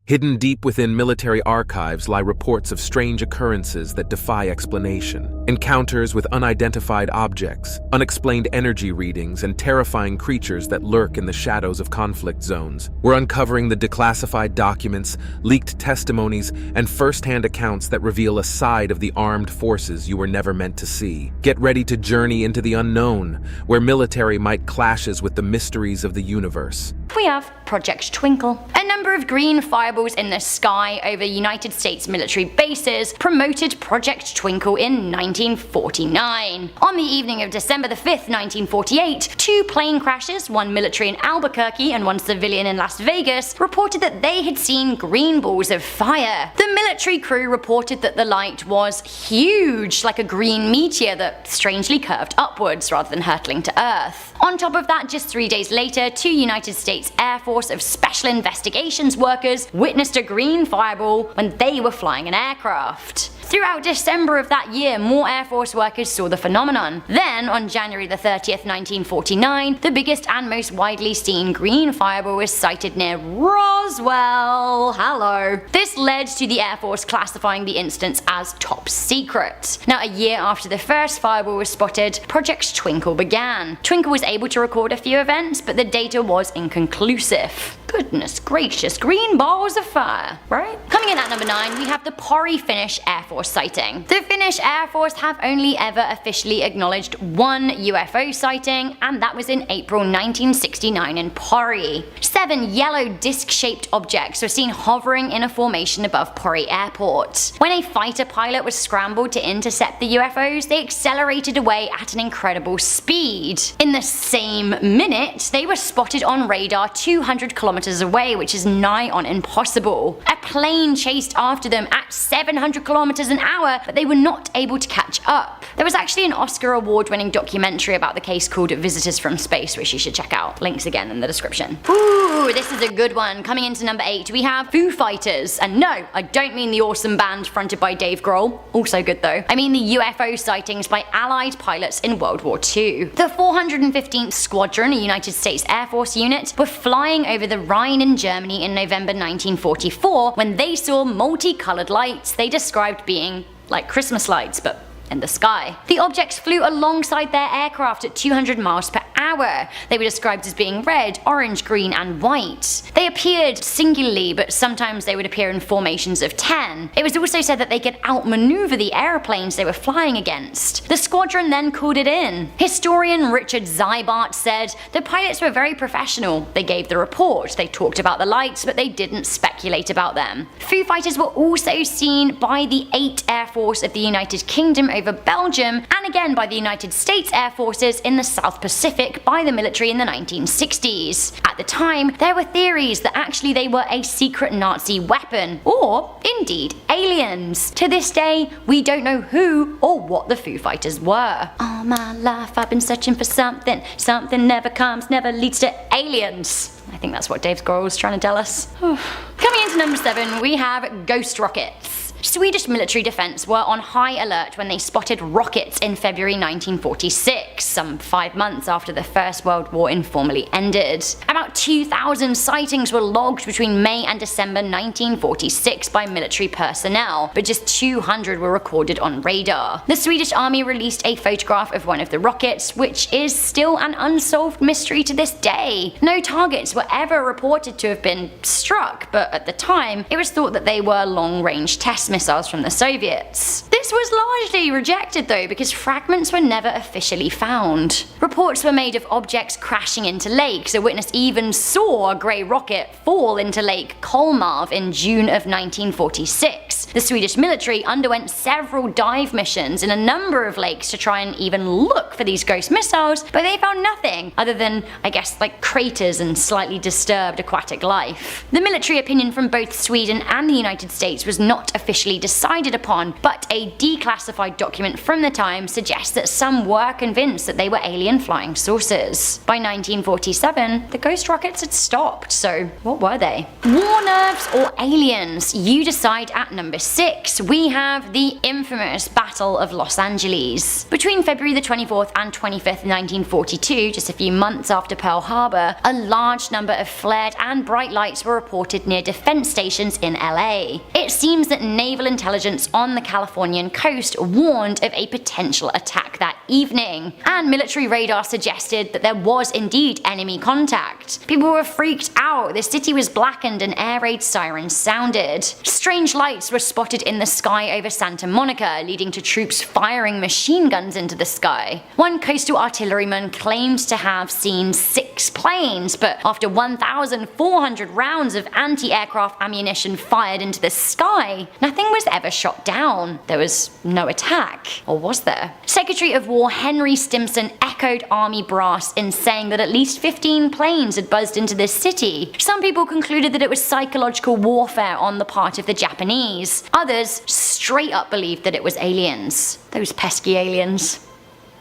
Hidden deep within military archives lie reports of strange occurrences that defy explanation. Encounters with unidentified objects, unexplained energy readings, and terrifying creatures that lurk in the shadows of conflict zones. We're uncovering the declassified documents, leaked testimonies, and first-hand accounts that reveal a side of the armed forces you were never meant to see. Get ready to journey into the unknown, where military might clashes with the mysteries of the universe. We have Project Twinkle. A number of green fireballs in the sky over United States military bases promoted Project Twinkle in 1949. On the evening of December the 5th, 1948, 2 plane crashes, one military in Albuquerque and one civilian in Las Vegas, reported that they had seen green balls of fire. The military crew reported that the light was huge, like a green meteor that strangely curved upwards rather than hurtling to Earth. On top of that, just 3 days later, 2 United States Air Force of Special Investigations workers witnessed a green fireball when they were flying an aircraft. Throughout December of that year, more Air Force workers saw the phenomenon. Then, on January the 30th, 1949, the biggest and most widely seen green fireball was sighted near Roswell. Hello. This led to the Air Force classifying the incidents as top secret. Now, a year after the first fireball was spotted, Project Twinkle began. Twinkle was able to record a few events, but the data was inconclusive. Goodness gracious, green balls of fire, right? Coming in at number 9, we have the Pori Finnish Air Force sighting. The Finnish Air Force have only ever officially acknowledged one UFO sighting, and that was in April 1969 in Pori. 7 yellow disc-shaped objects were seen hovering in a formation above Pori Airport. When a fighter pilot was scrambled to intercept the UFOs, they accelerated away at an incredible speed. In the same minute, they were spotted on radar 200 kilometers away, which is nigh on impossible. A plane chased after them at 700 kilometers an hour, but they were not able to catch up. There was actually an Oscar award-winning documentary about the case called Visitors from Space, which you should check out. Links again in the description. Ooh, this is a good one. Coming into number 8, we have Foo Fighters. And no, I don't mean the awesome band fronted by Dave Grohl. Also good though. I mean the UFO sightings by Allied pilots in World War II. The 415th Squadron, a United States Air Force unit, were flying over the Rhine in Germany in November 1944 when they saw multicolored lights they described being like Christmas lights, but in the sky. The objects flew alongside their aircraft at 200 miles per hour. They were described as being red, orange, green, and white. They appeared singularly, but sometimes they would appear in formations of 10. It was also said that they could outmaneuver the aeroplanes they were flying against. The squadron then called it in. Historian Richard Zybart said, "The pilots were very professional. They gave the report, they talked about the lights, but they didn't speculate about them." Foo Fighters were also seen by the 8th Air Force of the United Kingdom over Belgium, and again by the United States Air Forces in the South Pacific by the military in the 1960s. At the time, there were theories that actually they were a secret Nazi weapon, or indeed aliens. To this day, we don't know who or what the Foo Fighters were. All my life I've been searching for something, something never comes, never leads to aliens. I think that's what Dave Grohl was trying to tell us. Coming into number 7, we have ghost rockets. Swedish military defense were on high alert when they spotted rockets in February 1946, some 5 months after the First World War informally ended. About 2,000 sightings were logged between May and December 1946 by military personnel, but just 200 were recorded on radar. The Swedish army released a photograph of one of the rockets, which is still an unsolved mystery to this day. No targets were ever reported to have been struck, but at the time, it was thought that they were long-range test missiles from the Soviets. This was largely rejected though, because fragments were never officially found. Reports were made of objects crashing into lakes. A witness even saw a grey rocket fall into Lake Kolmarv in June of 1946. The Swedish military underwent several dive missions in a number of lakes to try and even look for these ghost missiles, but they found nothing other than, I guess, like craters and slightly disturbed aquatic life. The military opinion from both Sweden and the United States was not officially decided upon, but a declassified document from the time suggests that some were convinced that they were alien flying saucers. By 1947, the ghost rockets had stopped, so what were they? War nerves or aliens? You decide at number number 6, we have the infamous Battle of Los Angeles. Between February the 24th and 25th, 1942, just a few months after Pearl Harbor, a large number of flared and bright lights were reported near defense stations in LA. It seems that naval intelligence on the Californian coast warned of a potential attack that evening, and military radar suggested that there was indeed enemy contact. People were freaked out, the city was blackened and air raid sirens sounded. Strange lights were spotted in the sky over Santa Monica, leading to troops firing machine guns into the sky. One coastal artilleryman claimed to have seen 6 planes, but after 1,400 rounds of anti-aircraft ammunition fired into the sky, nothing was ever shot down. There was no attack. Or was there? Secretary of War Henry Stimson echoed Army brass in saying that at least 15 planes had buzzed into the city. Some people concluded that it was psychological warfare on the part of the Japanese. Others straight up believed that it was aliens. Those pesky aliens.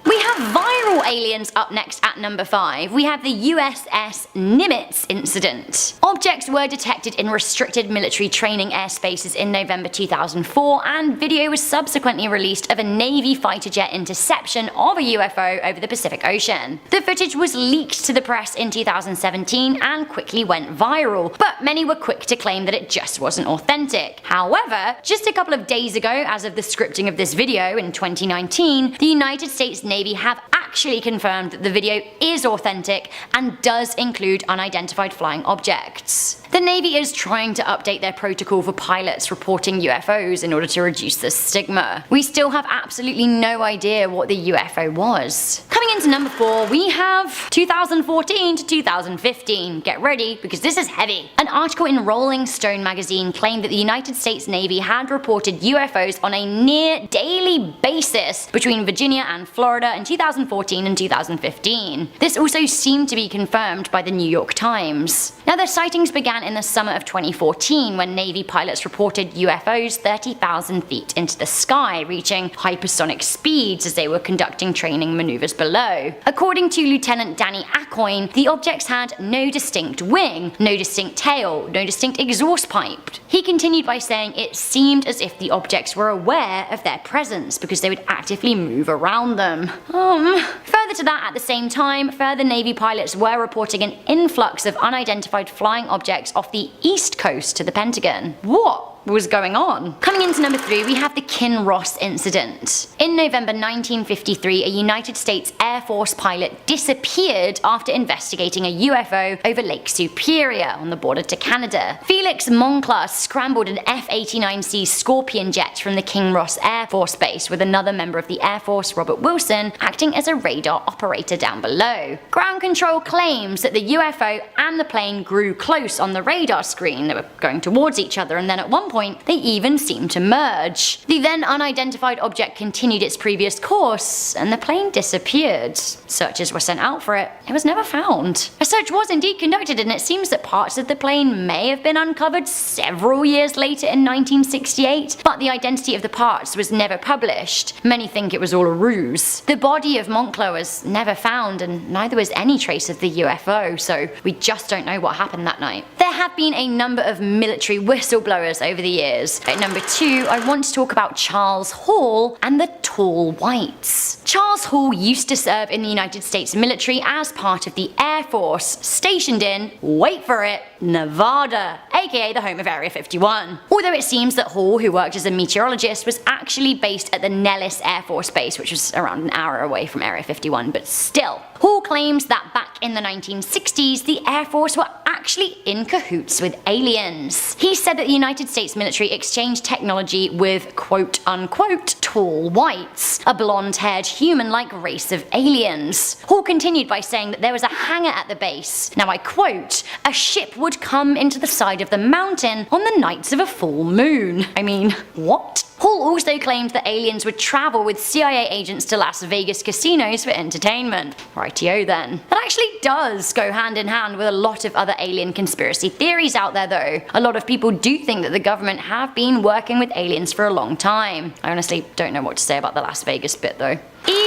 We have viral aliens up next at number 5. We have the USS Nimitz Incident. Objects were detected in restricted military training airspaces in November 2004, and video was subsequently released of a Navy fighter jet interception of a UFO over the Pacific Ocean. The footage was leaked to the press in 2017 and quickly went viral, but many were quick to claim that it just wasn't authentic. However, just a couple of days ago, as of the scripting of this video in 2019, the United States Navy have actually confirmed that the video is authentic and does include unidentified flying objects. The Navy is trying to update their protocol for pilots reporting UFOs in order to reduce the stigma. We still have absolutely no idea what the UFO was. Coming into number 4, we have 2014 to 2015. Get ready, because this is heavy. An article in Rolling Stone magazine claimed that the United States Navy had reported UFOs on a near daily basis between Virginia and Florida in 2014 and 2015. This also seemed to be confirmed by the New York Times. Now, the sightings began in the summer of 2014 when Navy pilots reported UFOs 30,000 feet into the sky, reaching hypersonic speeds as they were conducting training maneuvers below. According to Lieutenant Danny Acoin, the objects had no distinct wing, no distinct tail, no distinct exhaust pipe. He continued by saying it seemed as if the objects were aware of their presence because they would actively move around them. Further to that, at the same time, further Navy pilots were reporting an influx of unidentified flying objects off the east coast to the Pentagon. What was going on? Coming into number 3, we have the Kinross Incident. In November 1953, a United States Air Force pilot disappeared after investigating a UFO over Lake Superior on the border to Canada. Felix Monclar scrambled an F-89C Scorpion jet from the Kinross Air Force Base with another member of the Air Force, Robert Wilson, acting as a radar operator down below. Ground control claims that the UFO and the plane grew close on the radar screen. They were going towards each other, and then at one point they even seemed to merge. The then unidentified object continued its previous course, and the plane disappeared. Searchers were sent out for it. It was never found. A search was indeed conducted, and it seems that parts of the plane may have been uncovered several years later in 1968, but the identity of the parts was never published. Many think it was all a ruse. The body of Monclar was never found, and neither was any trace of the UFO, so we just don't know what happened that night. There have been a number of military whistleblowers over the years. At number 2, I want to talk about Charles Hall and the Tall Whites. Charles Hall used to serve in the United States military as part of the Air Force, stationed in, wait for it, Nevada, aka the home of Area 51. Although it seems that Hall, who worked as a meteorologist, was actually based at the Nellis Air Force Base, which was around an hour away from Area 51, but still. Hall claims that back in the 1960s, the Air Force were actually in cahoots with aliens. He said that the United States military exchanged technology with quote-unquote tall whites, a blonde-haired human-like race of aliens. Hall continued by saying that there was a hangar at the base. Now I quote, "A ship would come into the side of the mountain on the nights of a full moon." I mean, what? Hall also claimed that aliens would travel with CIA agents to Las Vegas casinos for entertainment. Rightio then. That actually does go hand in hand with a lot of other alien conspiracy theories out there though. A lot of people do think that the government have been working with aliens for a long time. I honestly don't know what to say about the Las Vegas bit though.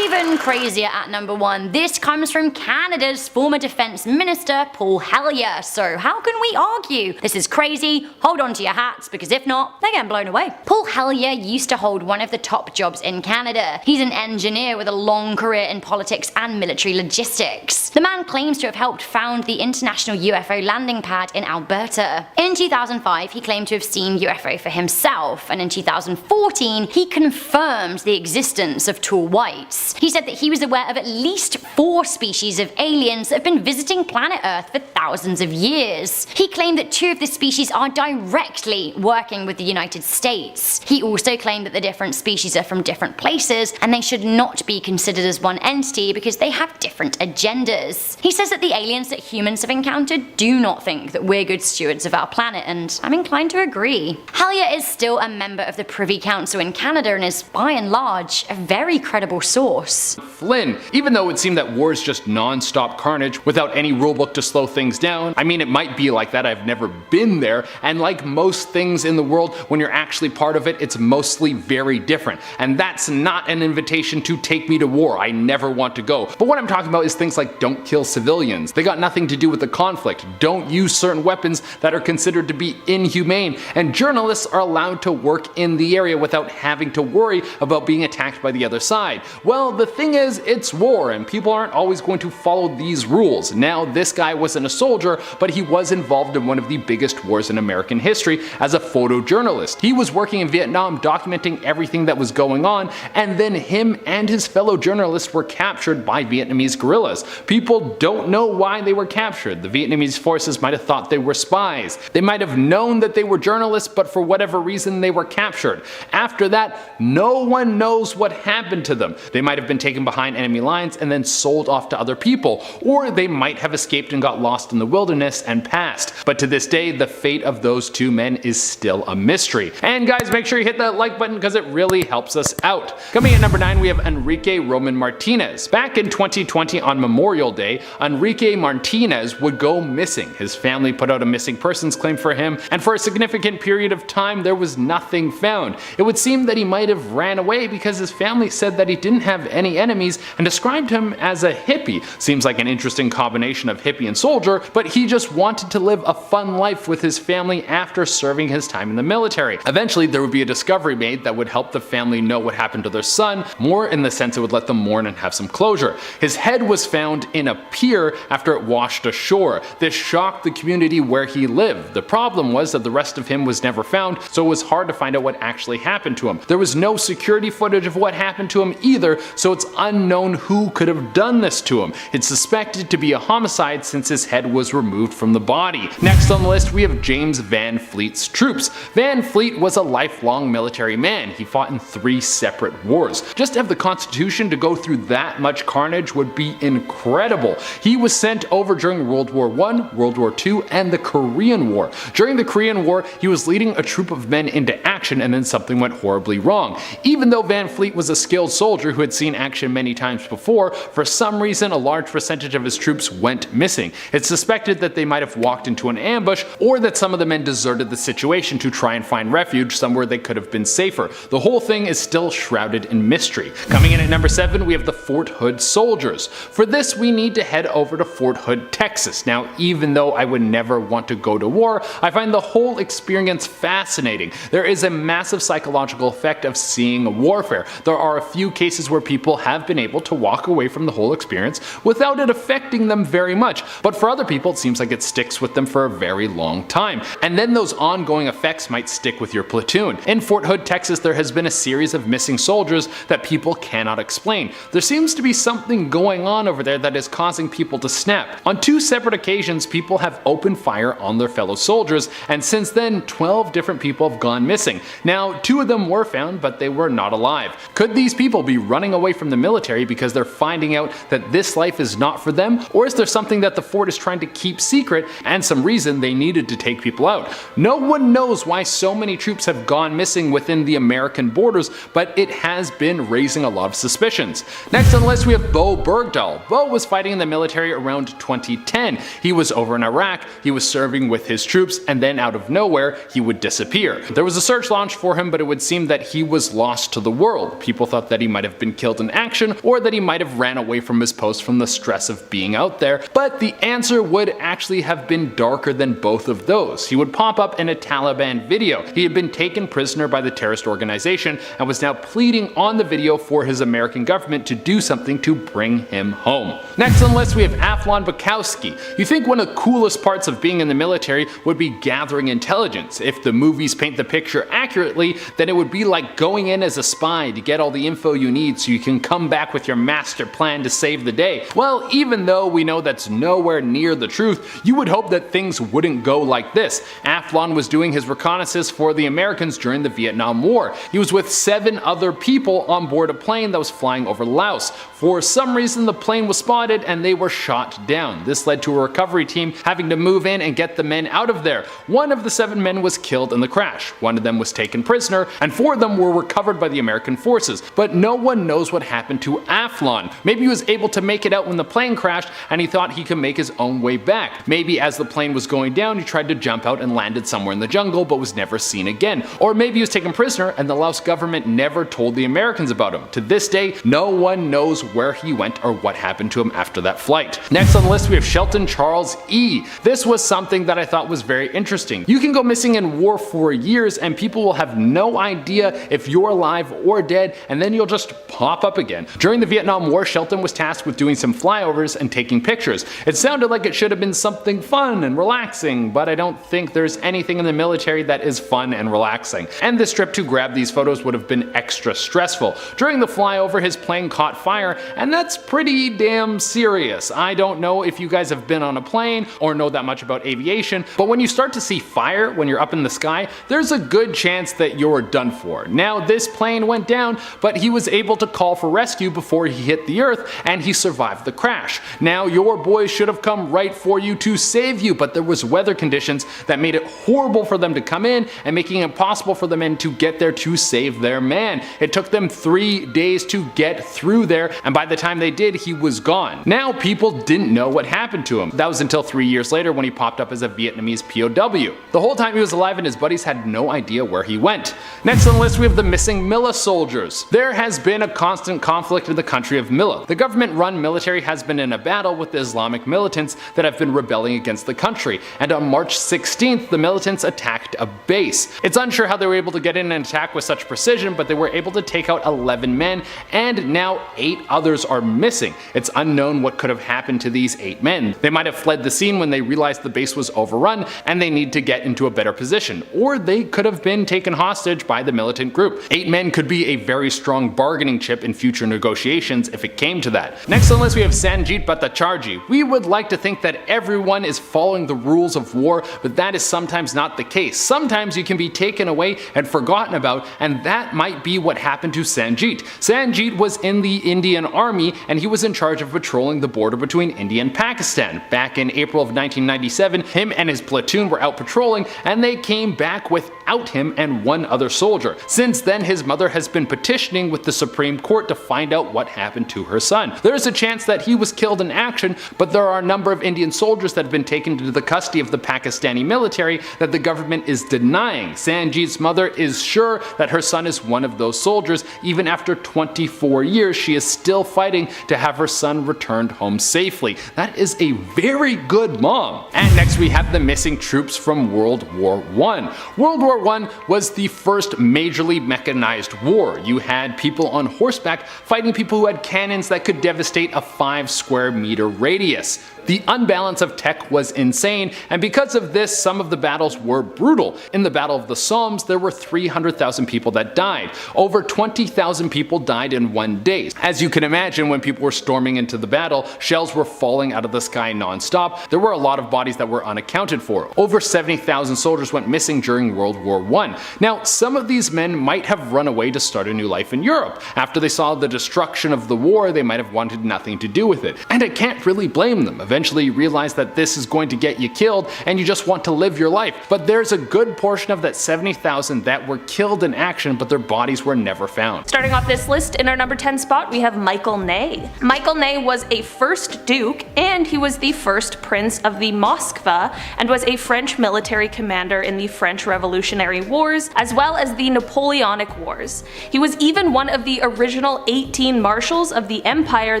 Even crazier at number 1, this comes from Canada's former Defence Minister Paul Helier, so how can we argue? This is crazy, hold on to your hats, because if not, they're getting blown away. Paul Helier used to hold one of the top jobs in Canada. He's an engineer with a long career in politics and military logistics. The man claims to have helped found the International UFO Landing Pad in Alberta. In 2005, he claimed to have seen UFO for himself, and in 2014, he confirmed the existence of tall whites. He said that he was aware of at least 4 species of aliens that have been visiting planet Earth for thousands of years. He claimed that 2 of the species are directly working with the United States. He also claimed that the different species are from different places and they should not be considered as one entity because they have different agendas. He says that the aliens that humans have encountered do not think that we're good stewards of our planet, and I'm inclined to agree. Helier is still a member of the Privy Council in Canada and is, by and large, a very credible source. Flynn, even though it seemed that war is just non-stop carnage without any rulebook to slow things down, I mean, it might be like that, I've never been there, and like most things in the world, when you're actually part of it, it's mostly very different. And that's not an invitation to take me to war, I never want to go. But what I'm talking about is things like don't kill civilians. They got nothing to do with the conflict. Don't use certain weapons that are considered to be inhumane. And journalists are allowed to work in the area without having to worry about being attacked by the other side. Well, the thing is, it's war and people aren't always going to follow these rules. Now, this guy wasn't a soldier, but he was involved in one of the biggest wars in American history as a photojournalist. He was working in Vietnam documenting everything that was going on, and then him and his fellow journalists were captured by Vietnamese guerrillas. People don't know why they were captured. The Vietnamese forces might have thought they were spies. They might have known that they were journalists, but for whatever reason they were captured. After that, no one knows what happened to them. They might have been taken behind enemy lines and then sold off to other people, or they might have escaped and got lost in the wilderness and passed. But to this day, the fate of those 2 men is still a mystery. And guys, make sure you hit that like button because it really helps us out. Coming at number 9, we have Enrique Martinez. Back in 2020 on Memorial Day, Enrique Martinez would go missing. His family put out a missing persons claim for him, and for a significant period of time there was nothing found. It would seem that he might have ran away because his family said that he didn't have any enemies and described him as a hippie. Seems like an interesting combination of hippie and soldier, but he just wanted to live a fun life with his family after serving his time in the military. Eventually there would be a discovery made that would help the family know what happened to their son, more in the sense it would let them mourn and have some closure. His head was found in a pier after it washed ashore. This shocked the community where he lived. The problem was that the rest of him was never found, so it was hard to find out what actually happened to him. There was no security footage of what happened to him either, so it's unknown who could have done this to him. It's suspected to be a homicide since his head was removed from the body. Next on the list, we have James Van Fleet's troops. Van Fleet was a lifelong military man. He fought in 3 separate wars. Just to have the Constitution to go through that much carnage would be incredible. He was sent over during World War I, World War II, and the Korean War. During the Korean War, he was leading a troop of men into action and then something went horribly wrong. Even though Van Fleet was a skilled soldier who had seen action many times before, for some reason a large percentage of his troops went missing. It's suspected that they might have walked into an ambush, or that some of the men deserted the situation to try and find refuge somewhere they could have been safer. The whole thing is still shrouded in mystery. Coming in at number 7, we have the Fort Hood Soldiers. For this, we need to head over to Fort Hood, Texas. Now, even though I would never want to go to war, I find the whole experience fascinating. There is a massive psychological effect of seeing warfare. There are a few cases where people have been able to walk away from the whole experience without it affecting them very much, but for other people it seems like it sticks with them for a very long time. And then those ongoing effects might stick with your platoon. In Fort Hood, Texas, there has been a series of missing soldiers that people cannot explain. There seems to be something going on over there that is causing people to snap. On 2 separate occasions, people have opened fire on their fellow soldiers, and since then 12 different people have gone missing. Now, 2 of them were found, but they were not alive. Could these people be running away from the military because they're finding out that this life is not for them, or is there something that the fort is trying to keep secret and some reason they needed to take people out? No one knows why so many troops have gone missing within the American borders, but it has been raising a lot of suspicions. Next on the list, we have Bo Bergdahl. Bo was fighting in the military around 2010. He was over in Iraq, he was serving with his troops, and then out of nowhere he would disappear. There was a search launched for him, but it would seem that he was lost to the world. People thought that he might have been killed in action, or that he might have ran away from his post from the stress of being out there, but the answer would actually have been darker than both of those. He would pop up in a Taliban video. He had been taken prisoner by the terrorist organization and was now pleading on the video for his American government to do something to bring him home. Next on the list we have Aflon Bukowski. You think one of the coolest parts of being in the military would be gathering intelligence. If the movies paint the picture accurately, then it would be like going in as a spy to get all the info you need so you can come back with your master plan to save the day. Well, even though we know that's nowhere near the truth, you would hope that things wouldn't go like this. Aflon was doing his reconnaissance for the Americans during the Vietnam War. He was with 7 other people on board a plane that was flying over Laos. For some reason the plane was spotted and they were shot down. This led to a recovery team having to move in and get the men out of there. One of the 7 men was killed in the crash. One of them was taken prisoner, and 4 of them were recovered by the American forces. But no one knows what happened to Aflon. Maybe he was able to make it out when the plane crashed and he thought he could make his own way back. Maybe as the plane was going down he tried to jump out and landed somewhere in the jungle but was never seen again. Or maybe he was taken prisoner and the Laos government never told the Americans about him. To this day, no one knows where he went or what happened to him after that flight. Next on the list we have Shelton Charles E. This was something that I thought was very interesting. You can go missing in war for years and people will have no idea if you're alive or dead, and then you'll just pop up again. During the Vietnam War, Shelton was tasked with doing some flyovers and taking pictures. It sounded like it should have been something fun and relaxing, but I don't think there's anything in the military that is fun and relaxing. And this trip to grab these photos would have been extra stressful. During the flyover, his plane caught fire, and that's pretty damn serious. I don't know if you guys have been on a plane or know that much about aviation, but when you start to see fire when you're up in the sky, there's a good chance that you're done for. Now this plane went down, but he was able to call for rescue before he hit the earth, and he survived the crash. Now your boys should have come right for you to save you, but there was weather conditions that made it horrible for them to come in and making it impossible for the men to get there to save their man. It took them 3 days to get through there, and by the time they did, he was gone. Now people didn't know what happened to him. That was until 3 years later when he popped up as a Vietnamese POW. The whole time he was alive and his buddies had no idea where he went. Next on the list we have the missing Milla Soldiers. There has been a constant conflict in the country of Milla. The government-run military has been in a battle with the Islamic militants that have been rebelling against the country, and on March 16th the militants attacked a base. It's unsure how they were able to get in and attack with such precision, but they were able to take out 11 men, and now 8 others are missing. It's unknown what could have happened to these 8 men. They might have fled the scene when they realized the base was overrun and they need to get into a better position, or they could have been taken hostage by the militant group. 8 men could be a very strong bargaining chip in future negotiations if it came to that. Next on the list we have Sanjit Bhattacharjee. We would like to think that everyone is following the rules of war, but that is sometimes not the case. Sometimes you can be taken away and forgotten about, and that might be what happened to Sanjit. Sanjit was in the Indian Army and he was in charge of patrolling the border between India and Pakistan. Back in April of 1997, him and his platoon were out patrolling and they came back without him and 1 other soldier. Since then, his mother has been petitioning with the Supreme Court to find out what happened to her son. There is a chance that he was killed in action, but there are a number of Indian soldiers that have been taken into the custody of the Pakistani military that the government is denying. Sanjit's mother is sure that her son is one of those soldiers. Even after 24 years, she is still fighting to have her son returned home safely. That is a very good mom. And next we have the missing troops from World War I. World War I was the first majorly mechanized war. You had people on horseback fighting people who had cannons that could devastate a 5 square meter radius. The unbalance of tech was insane, and because of this, some of the battles were brutal. In the Battle of the Somme, there were 300,000 people that died. Over 20,000 people died in 1 day. As you can imagine, when people were storming into the battle, shells were falling out of the sky non-stop. There were a lot of bodies that were unaccounted for. Over 70,000 soldiers went missing during World War I. Now, some of these men might have run away to start a new life in Europe. After they saw the destruction of the war, they might have wanted nothing to do with it. And I can't really blame them. Eventually you realize that this is going to get you killed and you just want to live your life. But there's a good portion of that 70,000 that were killed in action, but their bodies were never found. Starting off this list, in our number 10 spot we have Michael Ney. Michael Ney was a first Duke, and he was the first Prince of the Moskva, and was a French military commander in the French Revolutionary War Wars, as well as the Napoleonic Wars. He was even one of the original 18 marshals of the empire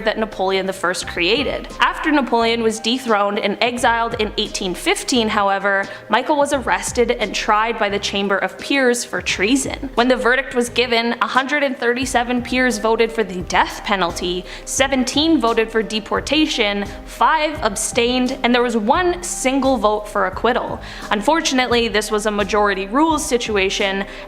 that Napoleon I created. After Napoleon was dethroned and exiled in 1815, however, Michael was arrested and tried by the Chamber of Peers for treason. When the verdict was given, 137 peers voted for the death penalty, 17 voted for deportation, 5 abstained, and there was 1 single vote for acquittal. Unfortunately, this was a majority rules situation,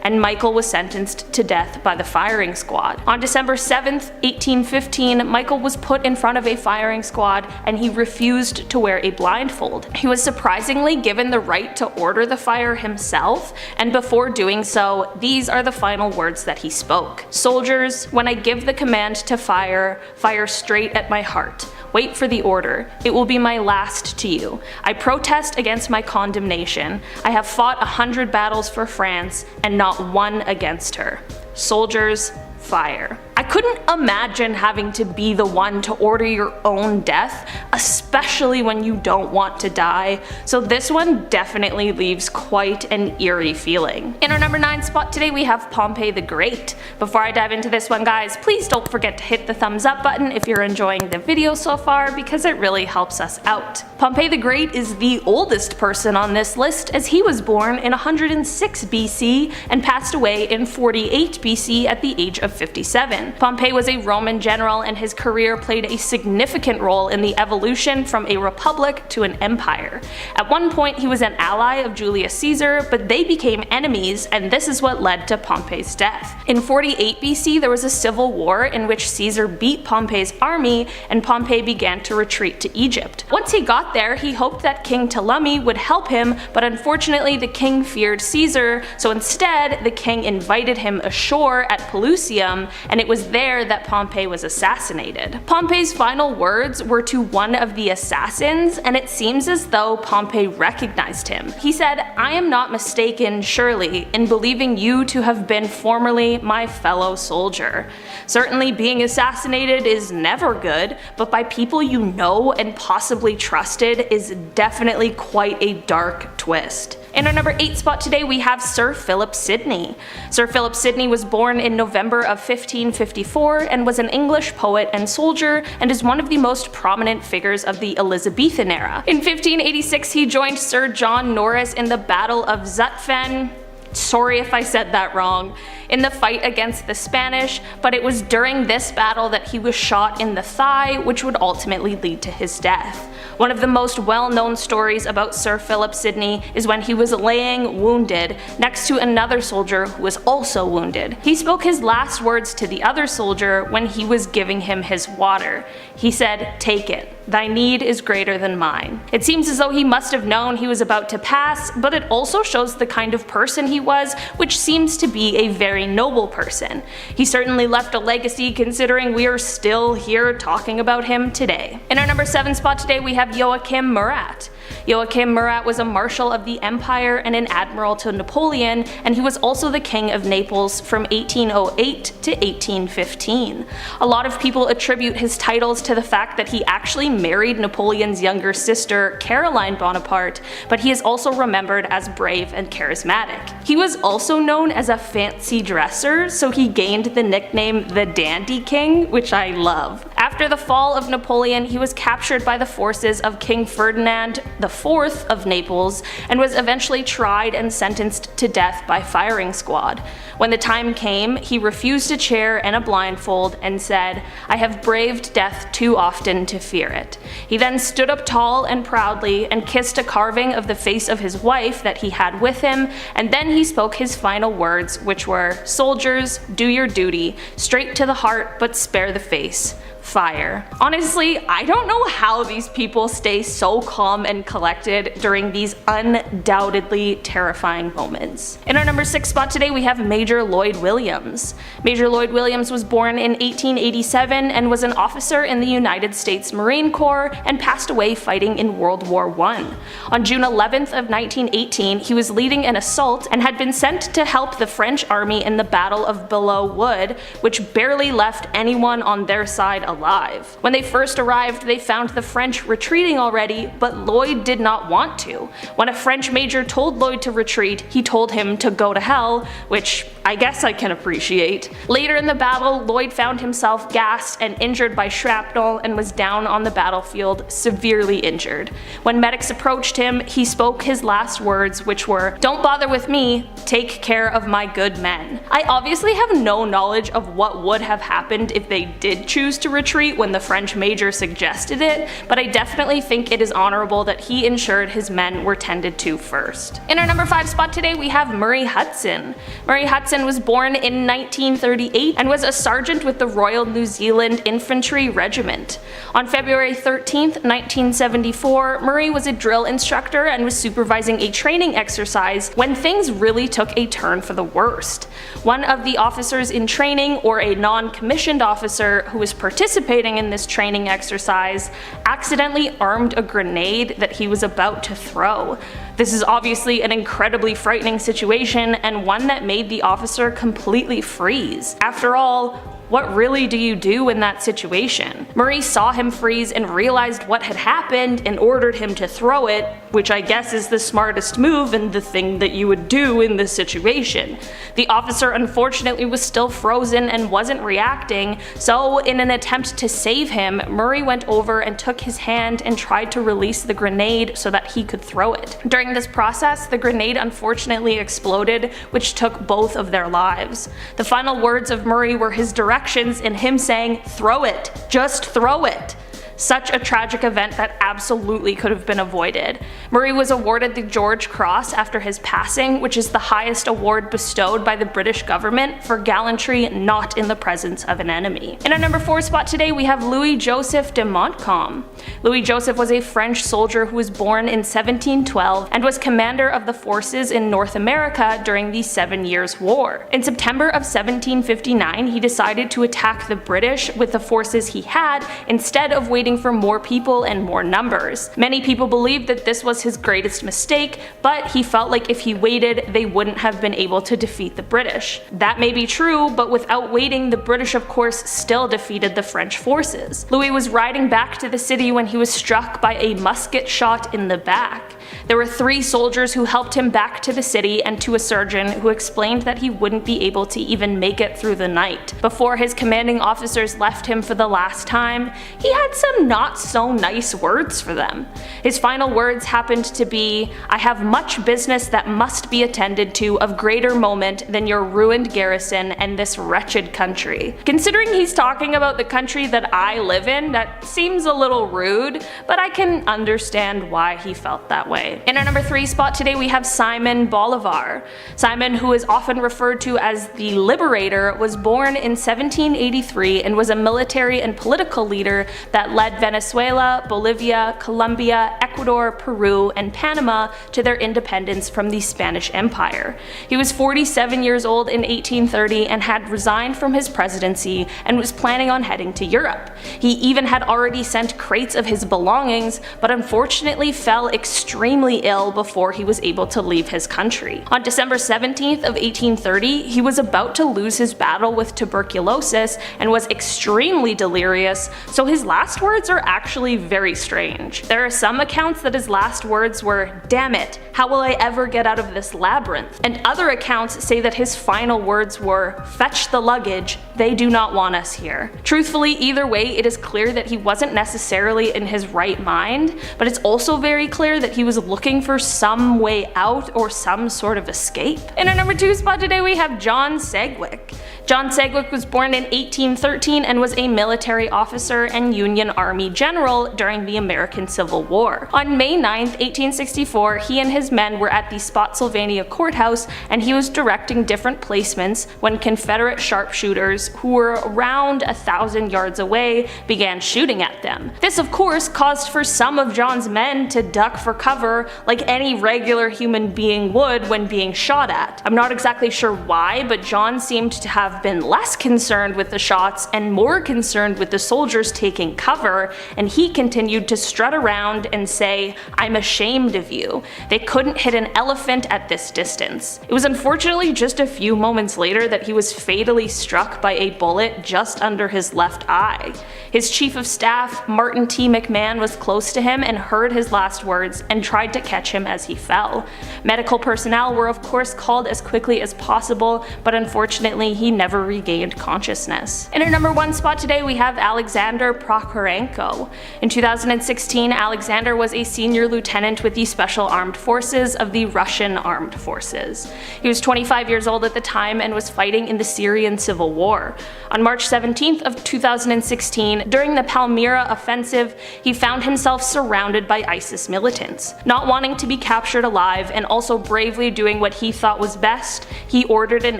and Michael was sentenced to death by the firing squad. On December 7th, 1815, Michael was put in front of a firing squad and he refused to wear a blindfold. He was surprisingly given the right to order the fire himself, and before doing so, these are the final words that he spoke. "Soldiers, when I give the command to fire, fire straight at my heart. Wait for the order. It will be my last to you. I protest against my condemnation. I have fought 100 battles for France, and not one against her. Soldiers, fire." I couldn't imagine having to be the one to order your own death, especially when you don't want to die, so this one definitely leaves quite an eerie feeling. In our number 9 spot today we have Pompei the Great. Before I dive into this one, guys, please don't forget to hit the thumbs up button if you're enjoying the video so far, because it really helps us out. Pompei the Great is the oldest person on this list, as he was born in 106 BC and passed away in 48 BC at the age of 57. Pompei was a Roman general, and his career played a significant role in the evolution from a republic to an empire. At one point he was an ally of Julius Caesar, but they became enemies, and this is what led to Pompei's death. In 48 BC there was a civil war in which Caesar beat Pompei's army, and Pompei began to retreat to Egypt. Once he got there, he hoped that King Ptolemy would help him, but unfortunately the king feared Caesar, so instead the king invited him ashore at Pelusium, and it was there that Pompei was assassinated. Pompei's final words were to one of the assassins, and it seems as though Pompei recognized him. He said, "I am not mistaken, surely, in believing you to have been formerly my fellow soldier. Certainly being assassinated is never good, but by people you know and possibly trusted is definitely quite a dark twist." In our number 8 spot today we have Sir Philip Sidney. Sir Philip Sidney was born in November of 1554 and was an English poet and soldier, and is one of the most prominent figures of the Elizabethan era. In 1586 he joined Sir John Norris in the Battle of Zutphen. Sorry if I said that wrong, in the fight against the Spanish, but it was during this battle that he was shot in the thigh, which would ultimately lead to his death. One of the most well-known stories about Sir Philip Sidney is when he was laying wounded next to another soldier who was also wounded. He spoke his last words to the other soldier when he was giving him his water. He said, "Take it. Thy need is greater than mine." It seems as though he must have known he was about to pass, but it also shows the kind of person he was, which seems to be a very noble person. He certainly left a legacy, considering we are still here talking about him today. In our number 7 spot today we have Yoakim Morat. Yoakim Morat was a marshal of the empire and an admiral to Napoleon, and he was also the king of Naples from 1808 to 1815. A lot of people attribute his titles to the fact that he actually married Napoleon's younger sister, Caroline Bonaparte, but he is also remembered as brave and charismatic. He was also known as a fancy dresser, so he gained the nickname the Dandy King, which I love. After the fall of Napoleon, he was captured by the forces of King Ferdinand IV of Naples, and was eventually tried and sentenced to death by firing squad. When the time came, he refused a chair and a blindfold and said, "I have braved death too often to fear it." He then stood up tall and proudly and kissed a carving of the face of his wife that he had with him, and then he spoke his final words, which were, "Soldiers, do your duty, straight to the heart but spare the face. Fire." Honestly, I don't know how these people stay so calm and collected during these undoubtedly terrifying moments. In our number 6 spot today we have Major Lloyd Williams. Major Lloyd Williams was born in 1887 and was an officer in the United States Marine Corps and passed away fighting in World War I. On June 11th of 1918 he was leading an assault and had been sent to help the French army in the Battle of Belleau Wood, which barely left anyone on their side alive. alive. When they first arrived, they found the French retreating already, but Lloyd did not want to. When a French major told Lloyd to retreat, he told him to go to hell, which I guess I can appreciate. Later in the battle, Lloyd found himself gassed and injured by shrapnel and was down on the battlefield, severely injured. When medics approached him, he spoke his last words, which were, "Don't bother with me, take care of my good men." I obviously have no knowledge of what would have happened if they did choose to retreat when the French major suggested it, but I definitely think it is honorable that he ensured his men were tended to first. In our number 5 spot today, we have Murray Hudson. Murray Hudson was born in 1938 and was a sergeant with the Royal New Zealand Infantry Regiment. On February 13, 1974, Murray was a drill instructor and was supervising a training exercise when things really took a turn for the worst. One of the officers in training, or a non-commissioned officer who was participating in this training exercise, accidentally armed a grenade that he was about to throw. This is obviously an incredibly frightening situation and one that made the officer completely freeze. After all, what really do you do in that situation? Murray saw him freeze and realized what had happened and ordered him to throw it, which I guess is the smartest move and the thing that you would do in this situation. The officer unfortunately was still frozen and wasn't reacting, so in an attempt to save him, Murray went over and took his hand and tried to release the grenade so that he could throw it. During this process, the grenade unfortunately exploded, which took both of their lives. The final words of Murray were his directions and him saying, "Throw it, just throw it." Such a tragic event that absolutely could have been avoided. Murray was awarded the George Cross after his passing, which is the highest award bestowed by the British government for gallantry not in the presence of an enemy. In our number 4 spot today, we have Louis Joseph de Montcalm. Louis Joseph was a French soldier who was born in 1712 and was commander of the forces in North America during the 7 Years' War. In September of 1759, he decided to attack the British with the forces he had instead of waiting for more people and more numbers. Many people believed that this was his greatest mistake, but he felt like if he waited, they wouldn't have been able to defeat the British. That may be true, but without waiting, the British of course still defeated the French forces. Louis was riding back to the city when he was struck by a musket shot in the back. There were 3 soldiers who helped him back to the city and to a surgeon who explained that he wouldn't be able to even make it through the night. Before his commanding officers left him for the last time, he had some not so nice words for them. His final words happened to be, "I have much business that must be attended to of greater moment than your ruined garrison and this wretched country." Considering he's talking about the country that I live in, that seems a little rude, but I can understand why he felt that way. In our number 3 spot today, we have Simon Bolivar. Simon, who is often referred to as the Liberator, was born in 1783 and was a military and political leader that led Venezuela, Bolivia, Colombia, Ecuador, Peru, and Panama to their independence from the Spanish Empire. He was 47 years old in 1830 and had resigned from his presidency and was planning on heading to Europe. He even had already sent crates of his belongings, but unfortunately fell extremely ill before he was able to leave his country. On December 17th of 1830, he was about to lose his battle with tuberculosis and was extremely delirious, so his last words are actually very strange. There are some accounts that his last words were, "Damn it, how will I ever get out of this labyrinth?" And other accounts say that his final words were, "Fetch the luggage, they do not want us here." Truthfully, either way, it is clear that he wasn't necessarily in his right mind, but it's also very clear that he was looking for some way out or some sort of escape. In our number 2 spot today, we have John Segwick. John Segwick was born in 1813 and was a military officer and Union Army general during the American Civil War. On May 9, 1864, he and his men were at the Spotsylvania Courthouse and he was directing different placements when Confederate sharpshooters, who were around 1,000 yards away, began shooting at them. This of course caused for some of John's men to duck for cover like any regular human being would when being shot at. I'm not exactly sure why, but John seemed to have have been less concerned with the shots and more concerned with the soldiers taking cover, and he continued to strut around and say, "I'm ashamed of you. They couldn't hit an elephant at this distance." It was unfortunately just a few moments later that he was fatally struck by a bullet just under his left eye. His chief of staff, Martin T. McMahon, was close to him and heard his last words and tried to catch him as he fell. Medical personnel were of course called as quickly as possible, but unfortunately he never regained consciousness. In our number 1 spot today we have Alexander Prokhorenko. In 2016, Alexander was a senior lieutenant with the Special Armed Forces of the Russian Armed Forces. He was 25 years old at the time and was fighting in the Syrian Civil War. On March 17th of 2016, during the Palmyra offensive, he found himself surrounded by ISIS militants. Not wanting to be captured alive and also bravely doing what he thought was best, he ordered an